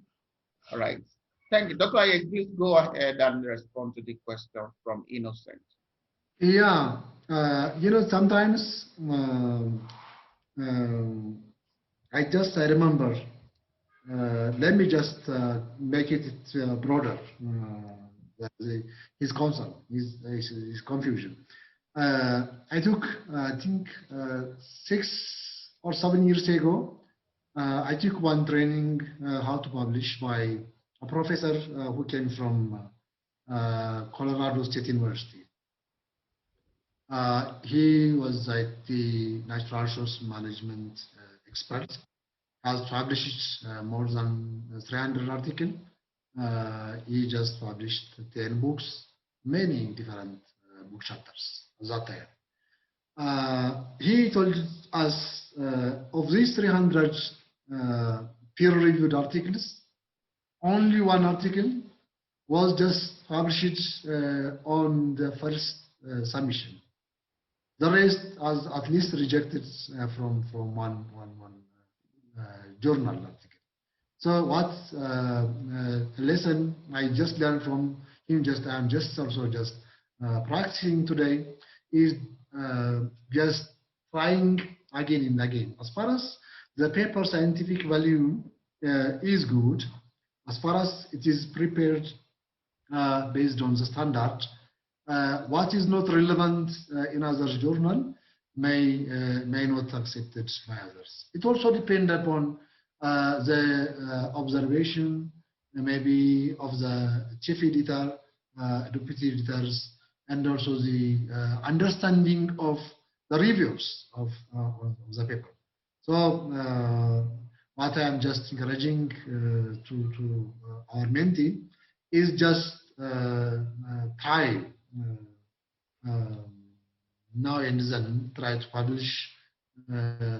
All right. Thank you. Dr. Aye, please go ahead and respond to the question from Innocent. Yeah, sometimes I remember. Let me just make it broader. His concern, his confusion. I took, I think, 6 or 7 years ago, I took one training how to publish by a professor who came from Colorado State University. He was like the natural resource management expert, has published more than 300 articles. He just published 10 books, many different book chapters at that time. He told us of these 300 peer-reviewed articles, only one article was just published on the first submission. The rest was at least rejected from one journal article. So what lesson I just learned from him, I'm just also just practicing today, is just trying again and again. As far as the paper scientific value is good, as far as it is prepared based on the standard, what is not relevant in other journal may not accepted by others. It also depends upon the observation, maybe of the chief editor, deputy editors, and also the understanding of the reviews of the paper. So what I am just encouraging to our mentee is just try now and then, try to publish,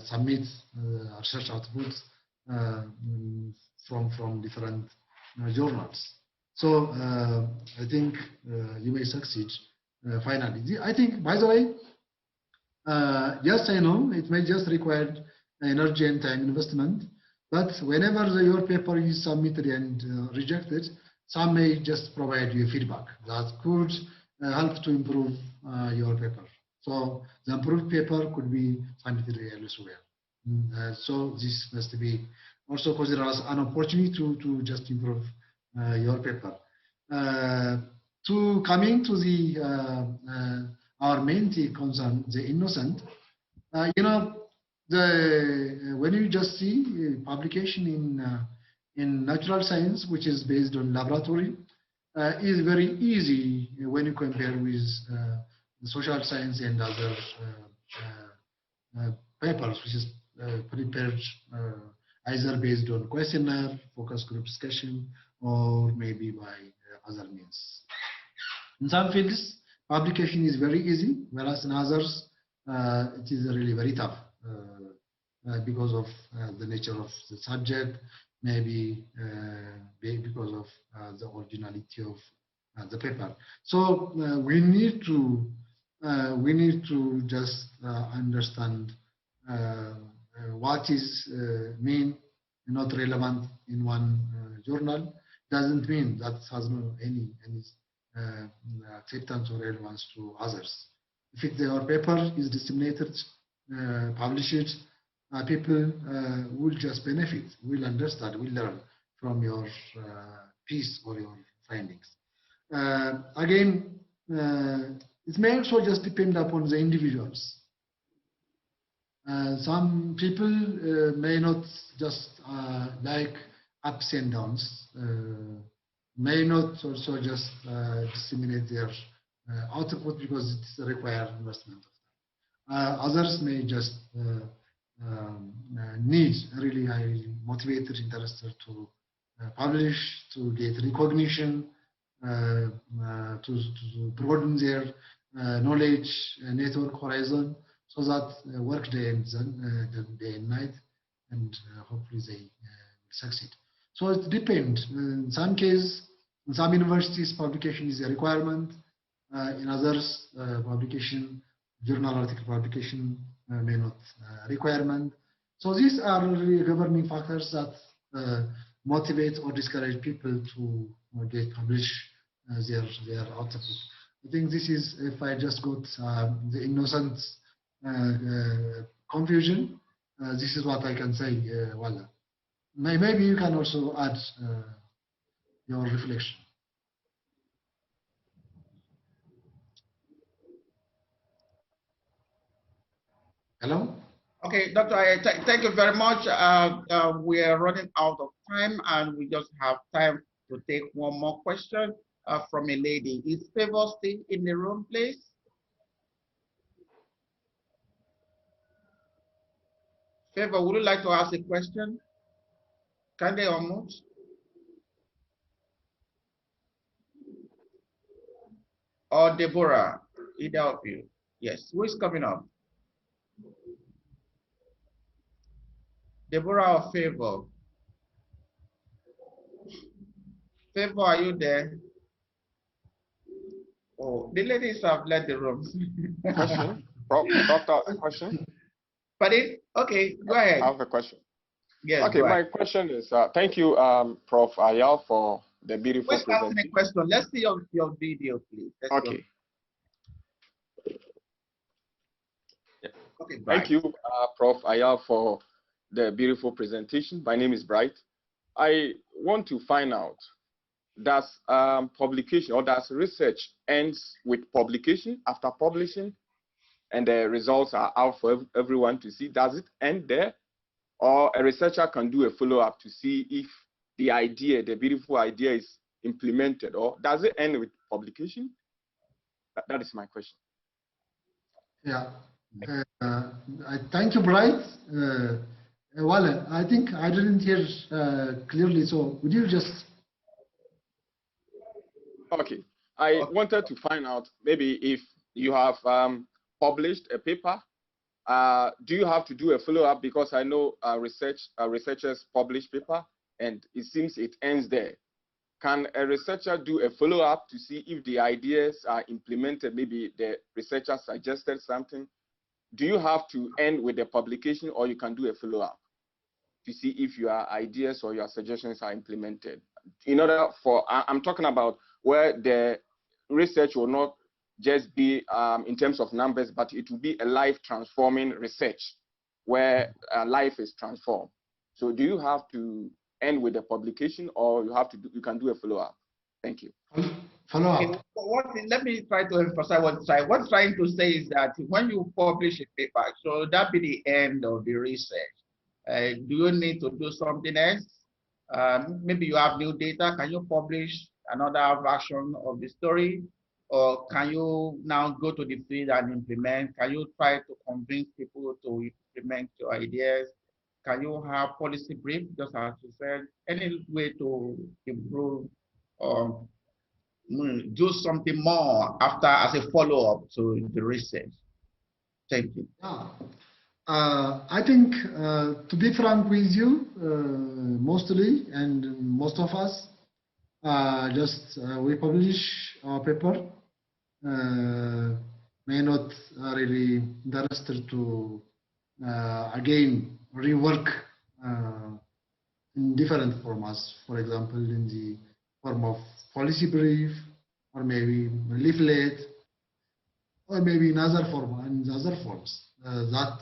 submit research outputs from different journals. So I think you may succeed finally. I think, by the way, yes, I know it may just require energy and time investment, but whenever your paper is submitted and rejected, some may just provide you feedback that could help to improve your paper. So the improved paper could be submitted elsewhere. So this must be also considered as an opportunity to just improve your paper. To coming to the our mentee concern, the Innocent, when you just see publication in natural science, which is based on laboratory, is very easy when you compare with the social science and other papers, which is prepared either based on questionnaire, focus group discussion, or maybe by other means. In some fields, publication is very easy, whereas in others, it is really very tough because of the nature of the subject, maybe because of the originality of the paper. So we need to just understand what is mean not relevant in one journal. Doesn't mean that has no any acceptance or relevance to others. If your paper is disseminated, published people will just benefit, will understand, will learn from your piece or your findings. Again, it may also just depend upon the individuals. Some people may not just like ups and downs, may not also just disseminate their output because it's a required investment. Others may just need really highly motivated, interested to publish, to get recognition, to broaden their knowledge network horizon, so that work day and night, and hopefully they succeed. So it depends. In some cases, in some universities, publication is a requirement. In others, publication, journal article publication may not requirement. So these are really governing factors that motivate or discourage people to get publish their output. I think this is, if I just got the innocent confusion, this is what I can say. Wala. Maybe you can also add your reflection. Hello? Okay, Dr. Thank you very much. We are running out of time, and we just have time to take one more question from a lady. Is Favor still in the room, please? Favor, would you like to ask a question? Can they unmute? Or Deborah, either of you. Yes, who is coming up? Deborah or Favor? Favor, are you there? Oh, the ladies have left the room. Question? Doctor, a question? Pardon? Okay, go ahead. I have a question. Yes, okay, my question is, thank you, Prof. Ayal, for the beautiful presentation. Ask me a question. Let's see your video, please. Okay. Okay, thank you, Prof. Ayal, for the beautiful presentation. My name is Bright. I want to find out, does publication or does research ends with publication after publishing and the results are out for everyone to see? Does it end there? Or a researcher can do a follow-up to see if the idea, the beautiful idea, is implemented, or does it end with publication? That is my question. Yeah. I thank you, Bright. Well, I think I didn't hear clearly, so would you just... Okay. I wanted to find out maybe if you have published a paper, do you have to do a follow-up? Because I know researchers publish paper and it seems it ends there. Can a researcher do a follow-up to see if the ideas are implemented? Maybe the researcher suggested something. Do you have to end with the publication, or you can do a follow-up to see if your ideas or your suggestions are implemented? In order for, I'm talking about where the research will not just be in terms of numbers, but it will be a life transforming research where life is transformed. So do you have to end with the publication, or you can do a follow-up? Thank you. Follow-up. Okay, let me try to emphasize what's trying to say is that when you publish a paper, so that be the end of the research. Do you need to do something else? Maybe you have new data. Can you publish another version of the story? Or can you now go to the field and implement? Can you try to convince people to implement your ideas? Can you have policy brief, just as you said, any way to improve or do something more after as a follow-up to the research? Thank you. I think, to be frank with you, mostly, and most of us, we publish our paper, may not really interested to, again, rework in different formats, for example, in the form of policy brief, or maybe leaflet, or maybe in other forms that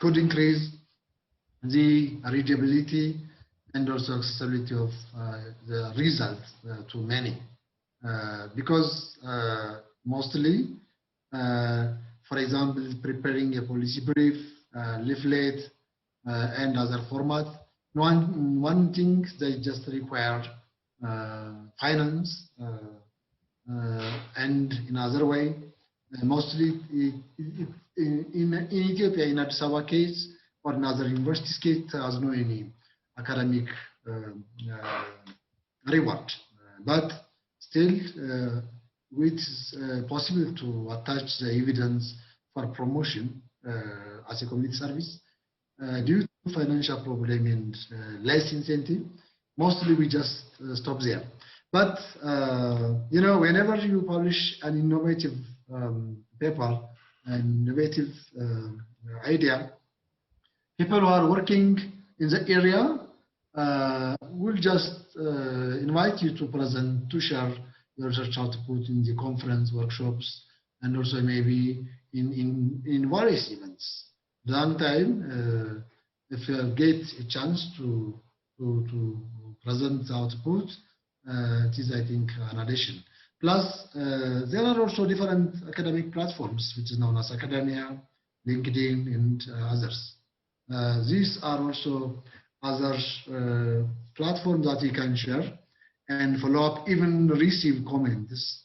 could increase the readability and also accessibility of the results to many. Because mostly, for example, preparing a policy brief, leaflet, and other format, one thing they just require finance, and in other way, mostly in Ethiopia, in Addis Ababa case or in other universities case, has no any academic reward. But still, it's possible to attach the evidence for promotion as a community service. Due to financial problem and less incentive, mostly we just stop there. But you know, whenever you publish an innovative paper, an innovative idea, people who are working in the area will just invite you to present, to share your research output in the conference, workshops, and also maybe in various events. One time, if you get a chance to present the output, it is, I think, an addition. Plus, there are also different academic platforms, which is known as academia, LinkedIn, and others. These are also other platforms that you can share and follow up, even receive comments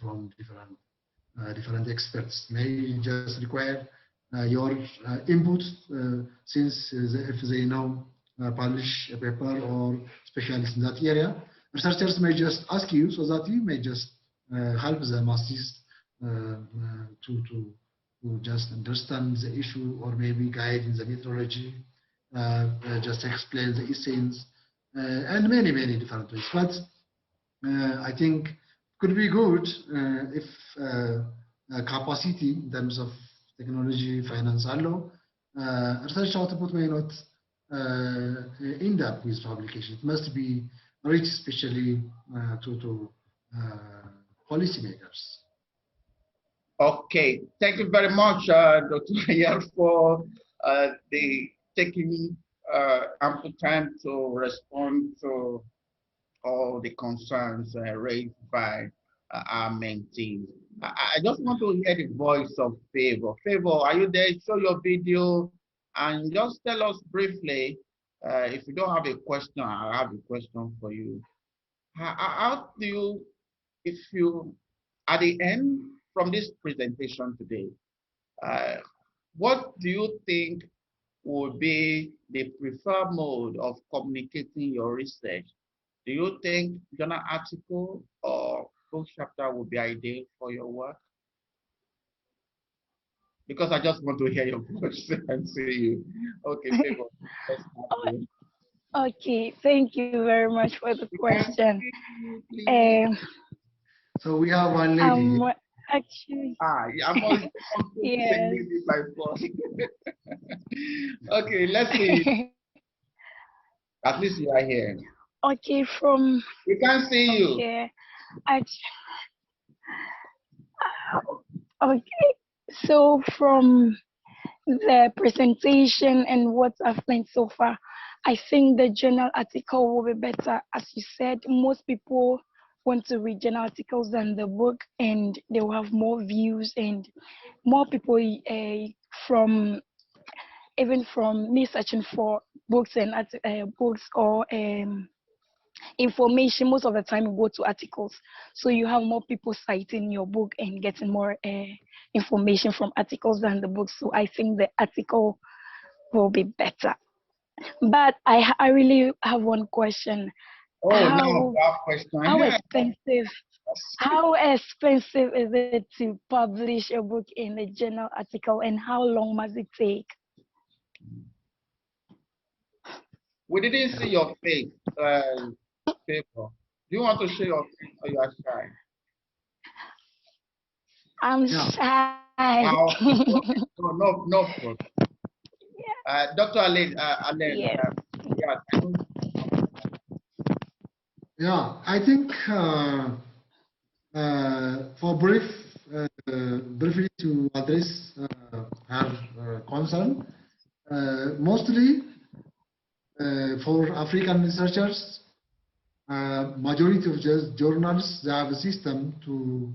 from different experts. May just require your input, since if they now publish a paper or specialists in that area, researchers may just ask you so that you may just help them assist to just understand the issue, or maybe guide in the methodology, just explain the essence, and many different ways. But I think could be good if capacity in terms of technology, finance, allow research output may not end up with publication. It must be reached especially to policymakers. Okay, thank you very much, Dr. Ayar, for the taking ample time to respond to all the concerns raised by our mentees. I just want to hear the voice of Favor. Favor, are you there? Show your video and just tell us briefly. If you don't have a question, I have a question for you. How do you, if you, at the end from this presentation today, what do you think would be the preferred mode of communicating your research? Do you think journal article or book chapter would be ideal for your work? Because I just want to hear your voice and see you. Okay, Favor. Okay, thank you very much for the question. So we have one lady. Actually, I'm always yes. by phone. Okay, let's see. At least you are here. Okay, from we can't see you. Okay, okay. So from the presentation and what I've learned so far, I think the journal article will be better. As you said, most people want to read journal articles than the book, and they will have more views and more people from me searching for books and books or information. Most of the time you go to articles, so you have more people citing your book and getting more information from articles than the book. So I think the article will be better. But I really have one question. How expensive is it to publish a book in a journal article, and how long must it take? We didn't see your face, Favor. Do you want to show your face, or you are shy? I'm shy. No problem. Dr. Alain, yeah, I think for briefly to address her concern, Mostly for African researchers, majority of just journals, they have a system to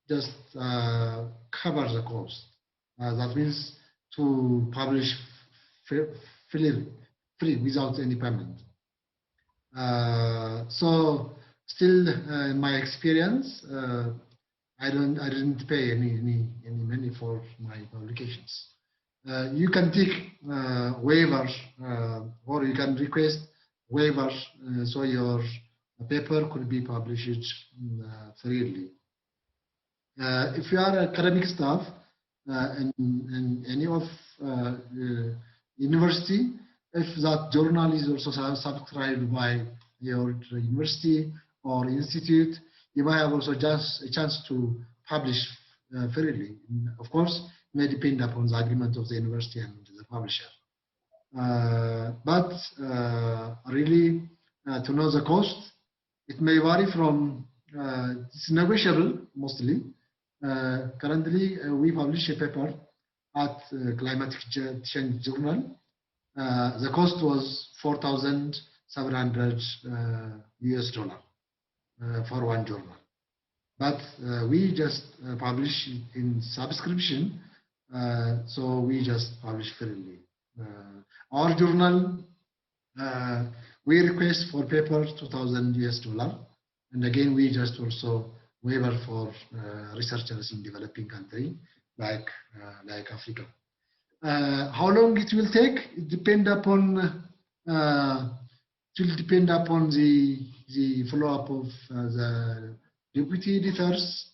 just cover the cost. That means to publish free, free without any payment. So still, in my experience, I didn't pay any money for my publications. You can take waivers, or you can request waivers, so your paper could be published freely. If you are academic staff in any of university, if that journal is also subscribed by your university or institute, you might have also just a chance to publish freely. Of course, it may depend upon the agreement of the university and the publisher. But really, to know the cost, it may vary from, it's negotiable mostly. Currently, we publish a paper at Climatic Change Journal. The cost was 4,700 US dollar for one journal. But we just publish in subscription, so we just publish freely. Our journal, we request for paper 2,000 US dollar, and again we just also waiver for researchers in developing country like Africa. How long it will take? It depend upon the follow-up of the deputy editors,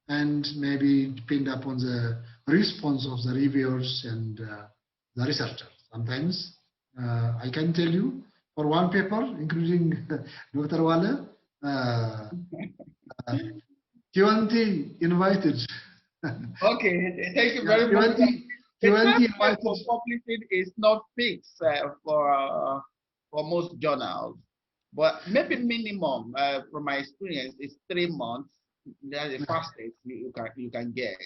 and maybe depend upon the response of the reviewers and the researchers. Sometimes I can tell you for one paper, including Dr. Wale, 20 invited. Okay, thank you very much. 20 invited. For publishing is not fixed for most journals, but maybe minimum from my experience is 3 months. That's the fastest you can get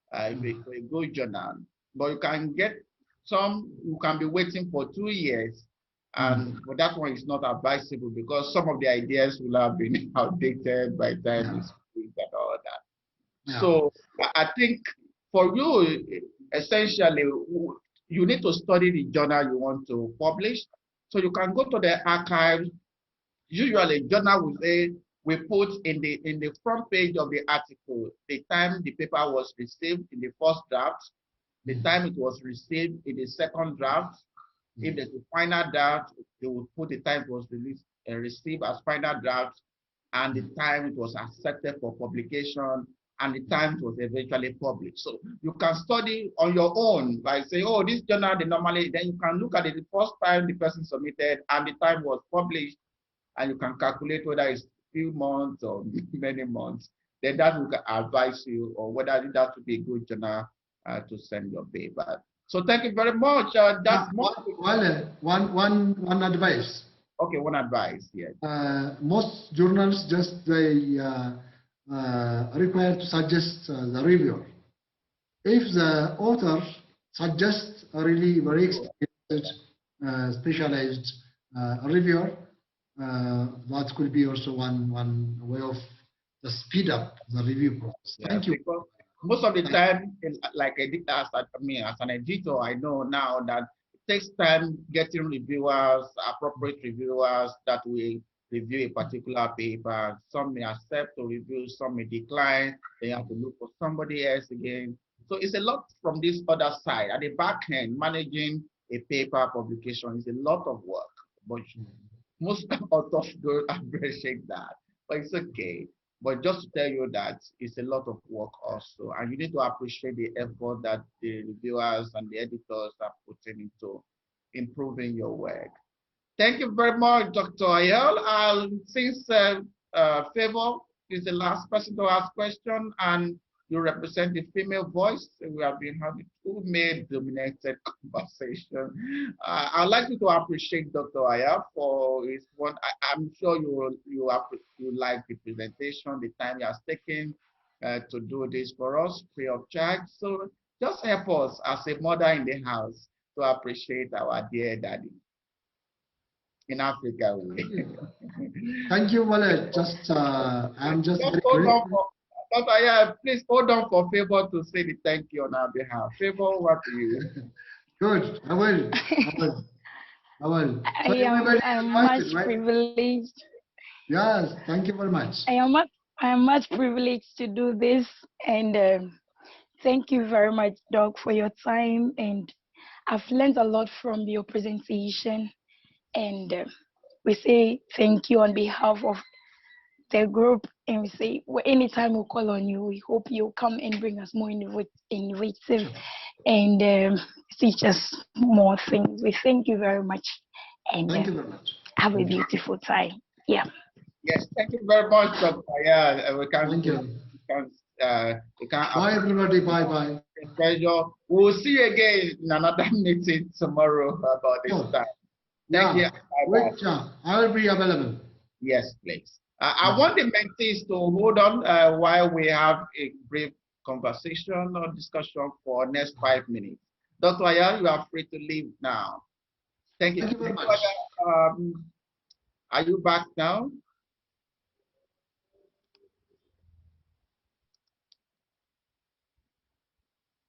for a good journal. But you can get some, you can be waiting for 2 years. And but that one is not advisable because some of the ideas will have been outdated by the time you speak and all that. So I think for you, essentially, you need to study the journal you want to publish. So you can go to the archive. Usually, journal will say we put in the front page of the article the time the paper was received in the first draft, the time it was received in the second draft. If there's a final draft, they will put the time it was received as final draft, and the time it was accepted for publication, and the time it was eventually published. So you can study on your own by saying, oh, this journal, they normally, then you can look at it the first time the person submitted and the time was published, and you can calculate whether it's few months or many months. Then that will advise you or whether that would be a good journal to send your paper. So thank you very much. That's one advice. Okay, one advice. Yes. Most journals just they require to suggest the reviewer. If the author suggests a really very experienced, specialized reviewer, that could be also one way of the speed up the review process. Thank you. Most of the time, like as an editor, I know now that it takes time getting reviewers, appropriate reviewers that will review a particular paper. Some may accept to review, some may decline. They have to look for somebody else again. So it's a lot from this other side. At the back end, managing a paper publication is a lot of work. But most authors don't appreciate that. But it's okay. But just to tell you that it's a lot of work also, and you need to appreciate the effort that the reviewers and the editors are putting into improving your work. Thank you very much, Dr. Ayel. Since Favor is the last person to ask question, and you represent the female voice, we have been having two male-dominated conversation. I'd like you to appreciate Dr. Ayel for his one. I'm sure you like the presentation, the time he has taken to do this for us free of charge. So just help us as a mother in the house to appreciate our dear daddy in Africa. Thank you, Wallet. I'm just very hold on grateful. for, Dr. Yeah, please hold on for Favor to say the thank you on our behalf. Favor, over to you. Good. I will. I will. I will. So I am much invited, right? privileged. Yes. Thank you very much. I am much privileged to do this, and thank you very much, Doc, for your time. And I've learned a lot from your presentation, and we say thank you on behalf of the group, and we say anytime we call on you, we hope you come and bring us more innovative and teach us more things. We thank you very much, and thank you very much. Have a beautiful time. Yeah. Yes, thank you very much, Dr. Yeah, we can. Thank you. We can Bye, everybody. Bye, bye. Pleasure. We'll see you again in another meeting tomorrow about this time. Thank you. Wait, I will be available. Yes, please. I want the mentees to hold on while we have a brief conversation or discussion for next 5 minutes. Dr. Aya, you are free to leave now. Thank you. Thank you very much. Are you back now?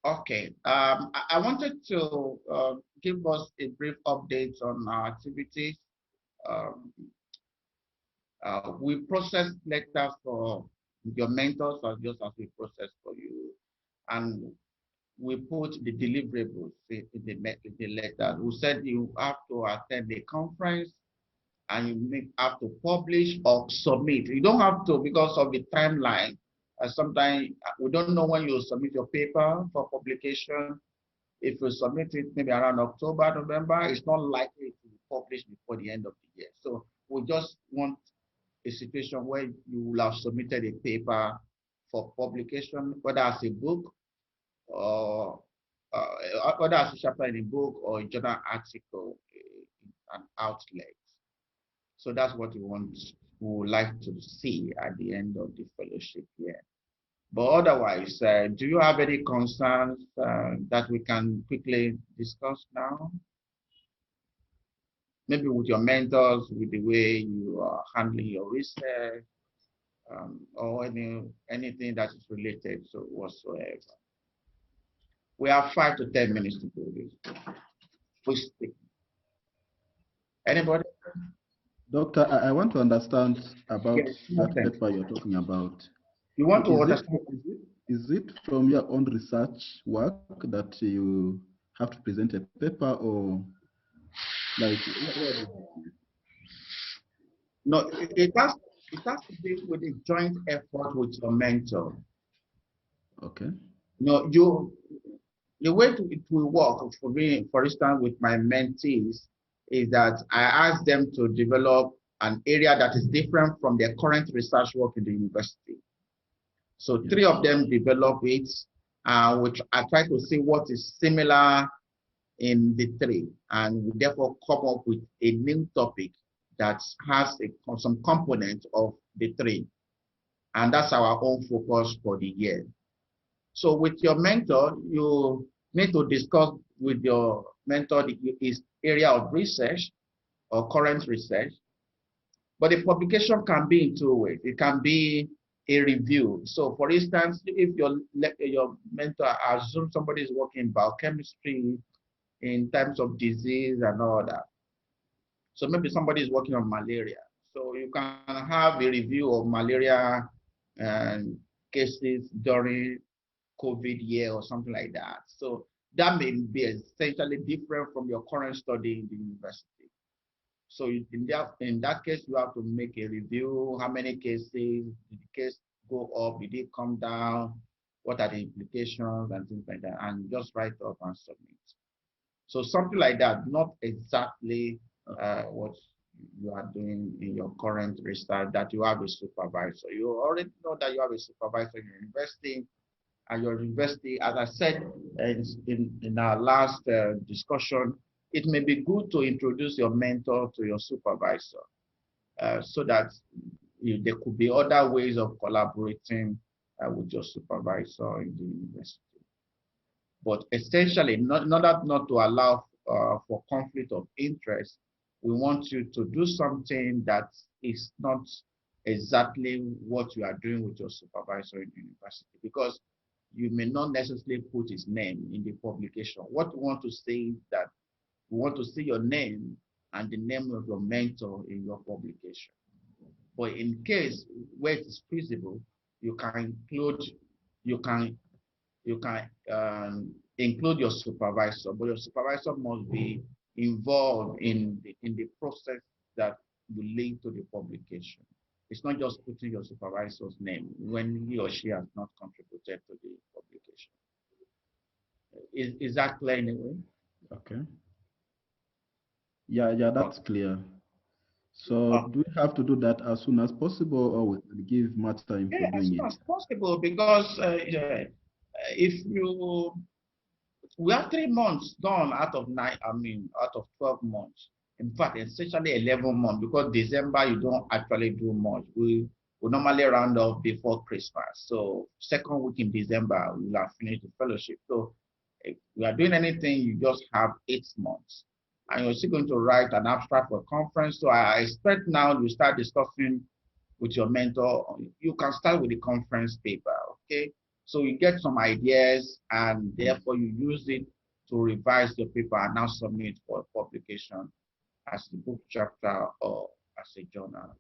Okay. I wanted to give us a brief update on our activities. We process letters for your mentors just as we process for you, and we put the deliverables in the letter. We said you have to attend a conference and you have to publish or submit. You don't have to because of the timeline. Sometimes we don't know when you submit your paper for publication. If you submit it maybe around October, November, it's not likely to be published before the end of the year. So we just want a situation where you will have submitted a paper for publication, whether as a book or whether as a chapter in a book or a journal article in an outlet. So that's what we would like to see at the end of the fellowship year. But otherwise, do you have any concerns that we can quickly discuss now? Maybe with your mentors, with the way you are handling your research, or anything that is related to whatsoever. We have 5 to 10 minutes to do this. Please speak. Anybody? Doctor, I want to understand about that paper you're talking about. You want to understand? Is it from your own research work that you have to present a paper, or like? No, it has to be with a joint effort with your mentor. Okay. No, the way it will work for me, for instance, with my mentees, is that I ask them to develop an area that is different from their current research work in the university. So 3 of them develop it, which I try to see what is similar in the 3, and we therefore come up with a new topic that has some component of the 3. And that's our own focus for the year. So with your mentor, you need to discuss with your mentor his area of research or current research. But the publication can be in 2 ways. It can be a review. So for instance, if your mentor assumes somebody is working in biochemistry in terms of disease and all that. So maybe somebody is working on malaria. So you can have a review of malaria cases during COVID year or something like that. So that may be essentially different from your current study in the university. So in that case, you have to make a review. How many cases did the case go up? Did it come down? What are the implications and things like that? And just write up and submit. So something like that, not exactly what you are doing in your current research, that you have a supervisor. You already know that you have a supervisor in your university, and your university, as I said in our last discussion, it may be good to introduce your mentor to your supervisor so that there could be other ways of collaborating with your supervisor in the university. But essentially, in order not to allow for conflict of interest, we want you to do something that is not exactly what you are doing with your supervisor in the university, because you may not necessarily put his name in the publication. What we want to say is that we want to see your name and the name of your mentor in your publication. But in case where it is feasible, you can include you can you can include your supervisor, but your supervisor must be involved in the process that will lead to the publication. It's not just putting your supervisor's name when he or she has not contributed to the publication. Is that clear anyway? Okay. Yeah, that's clear. So do we have to do that as soon as possible, or we can give much time for Yeah, as doing soon it? as possible, because if you we are 3 months done out of nine, I mean, out of 12 months. In fact, especially 11 months, because December you don't actually do much. We normally round off before Christmas. So second week in December, we'll have finished the fellowship. So if we are doing anything, you just have 8 months. And you're still going to write an abstract for a conference. So I expect now you start discussing with your mentor. You can start with the conference paper, okay? So you get some ideas and therefore you use it to revise your paper and now submit for publication as a book chapter or as a journal.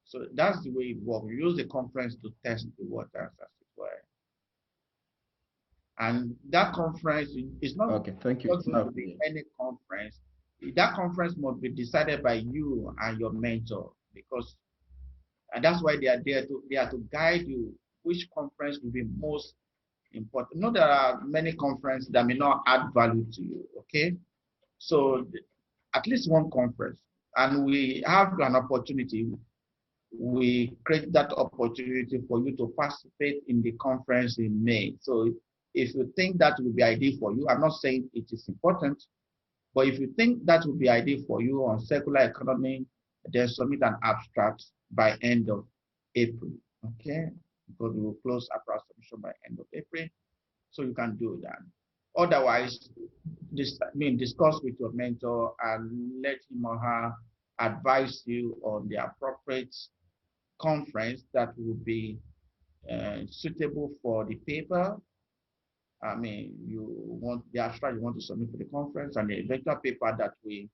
So that's the way it works. You use the conference to test the waters, as it were. And that conference is not Okay, thank you. just It's going now to be clear. any conference. That conference must be decided by you and your mentor, because and that's why they are to guide you which conference will be most important. Know there are many conferences that may not add value to you. Okay, so at least one conference, and we have an opportunity. We create that opportunity for you to participate in the conference in May. So if you think that will be ideal for you, I'm not saying it is important, but if you think that would be ideal for you on circular economy, then submit an abstract by end of April. Okay, because we will close our submission by end of April, so you can do that. Otherwise, discuss with your mentor and let him or her advise you on the appropriate conference that will be suitable for the paper. I mean, you want the abstract you want to submit for the conference and the lecture paper that we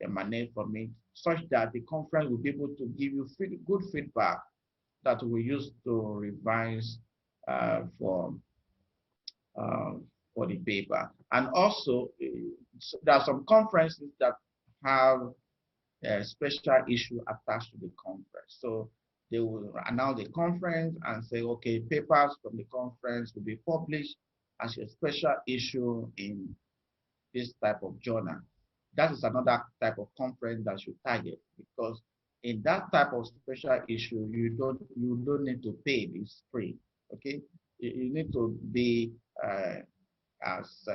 emanate from it, such that the conference will be able to give you good feedback that we use to revise uh, uh, for the paper. And also, there are some conferences that have a special issue attached to the conference. So they will announce the conference and say, okay, papers from the conference will be published as a special issue in this type of journal. That is another type of conference that you target, because in that type of special issue, you don't need to pay. It's free. Okay, you need to be as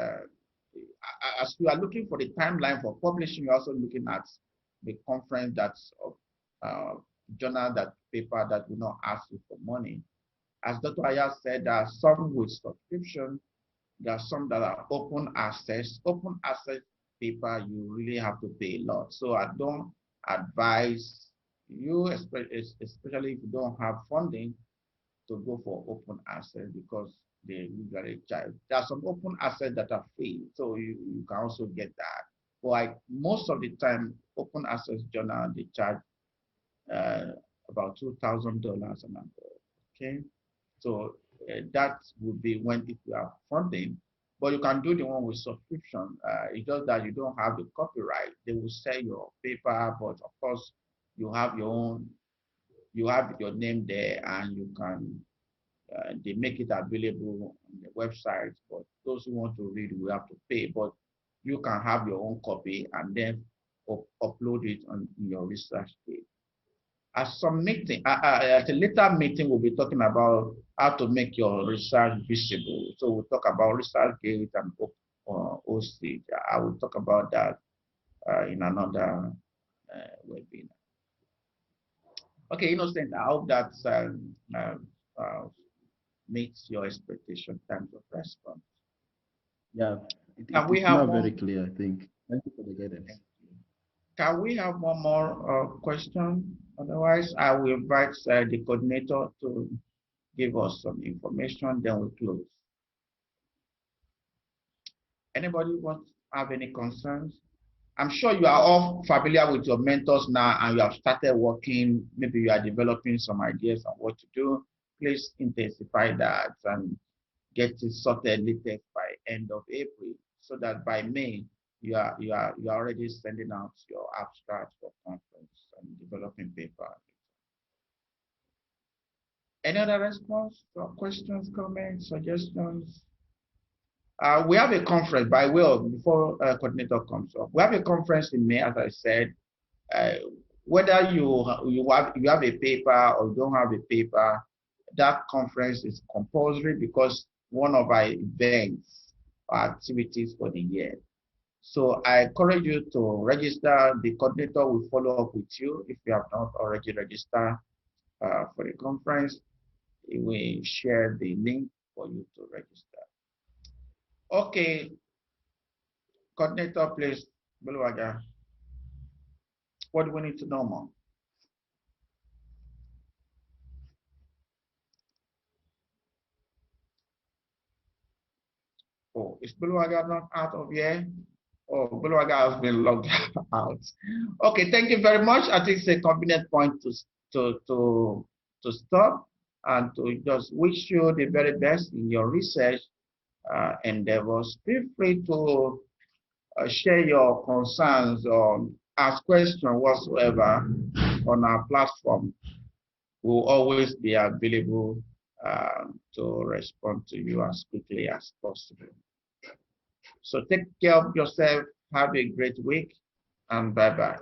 as you are looking for the timeline for publishing. You're also looking at the conference that's uh, journal, that paper that will not ask you for money. As Dr. Aya said, there are some with subscription, there are some that are open access. Open access paper, you really have to pay a lot. So I don't advise you, especially if you don't have funding, to go for open access, because they usually charge. There are some open access that are free, so you can also get that. But like most of the time, open access journal, they charge uh, about $2,000 an hour. Okay, so that would be when if you are funding. But you can do the one with subscription. It's just that you don't have the copyright. They will sell your paper, but of course you have your own. You have your name there, and you can. They make it available on the website. But those who want to read will have to pay. But you can have your own copy and then upload it on your research page. At some meeting, at a later meeting, we'll be talking about how to make your research visible. So we'll talk about ResearchGate and OC. I will talk about that in another webinar. Okay, Innocent, I hope that uh, meets your expectation in terms of response. Yeah, Can we it's have now very one? clear, I think. Thank you for the guidance. Can we have one more question? Otherwise, I will invite the coordinator to give us some information, then we close. Anybody want to have any concerns? I'm sure you are all familiar with your mentors now and you have started working. Maybe you are developing some ideas on what to do. Please intensify that and get it sorted latest by end of April so that by May you are already sending out your abstract for conference and developing paper. Any other response or questions, comments, suggestions? We have a conference by way of, before coordinator comes up, we have a conference in May, as I said. Uh, whether you have a paper or you don't have a paper, that conference is compulsory because one of our events or activities for the year. So I encourage you to register. The coordinator will follow up with you if you have not already registered for the conference. He will share the link for you to register. Okay, coordinator, please, Buluwaga. What do we need to know more? Oh, is Buluwaga not out of here? Oh, Buluwaga has been logged out. Okay, thank you very much. I think it's a convenient point to stop and to just wish you the very best in your research endeavors. Feel free to share your concerns or ask questions whatsoever on our platform. We'll always be available to respond to you as quickly as possible. So take care of yourself. Have a great week and bye-bye.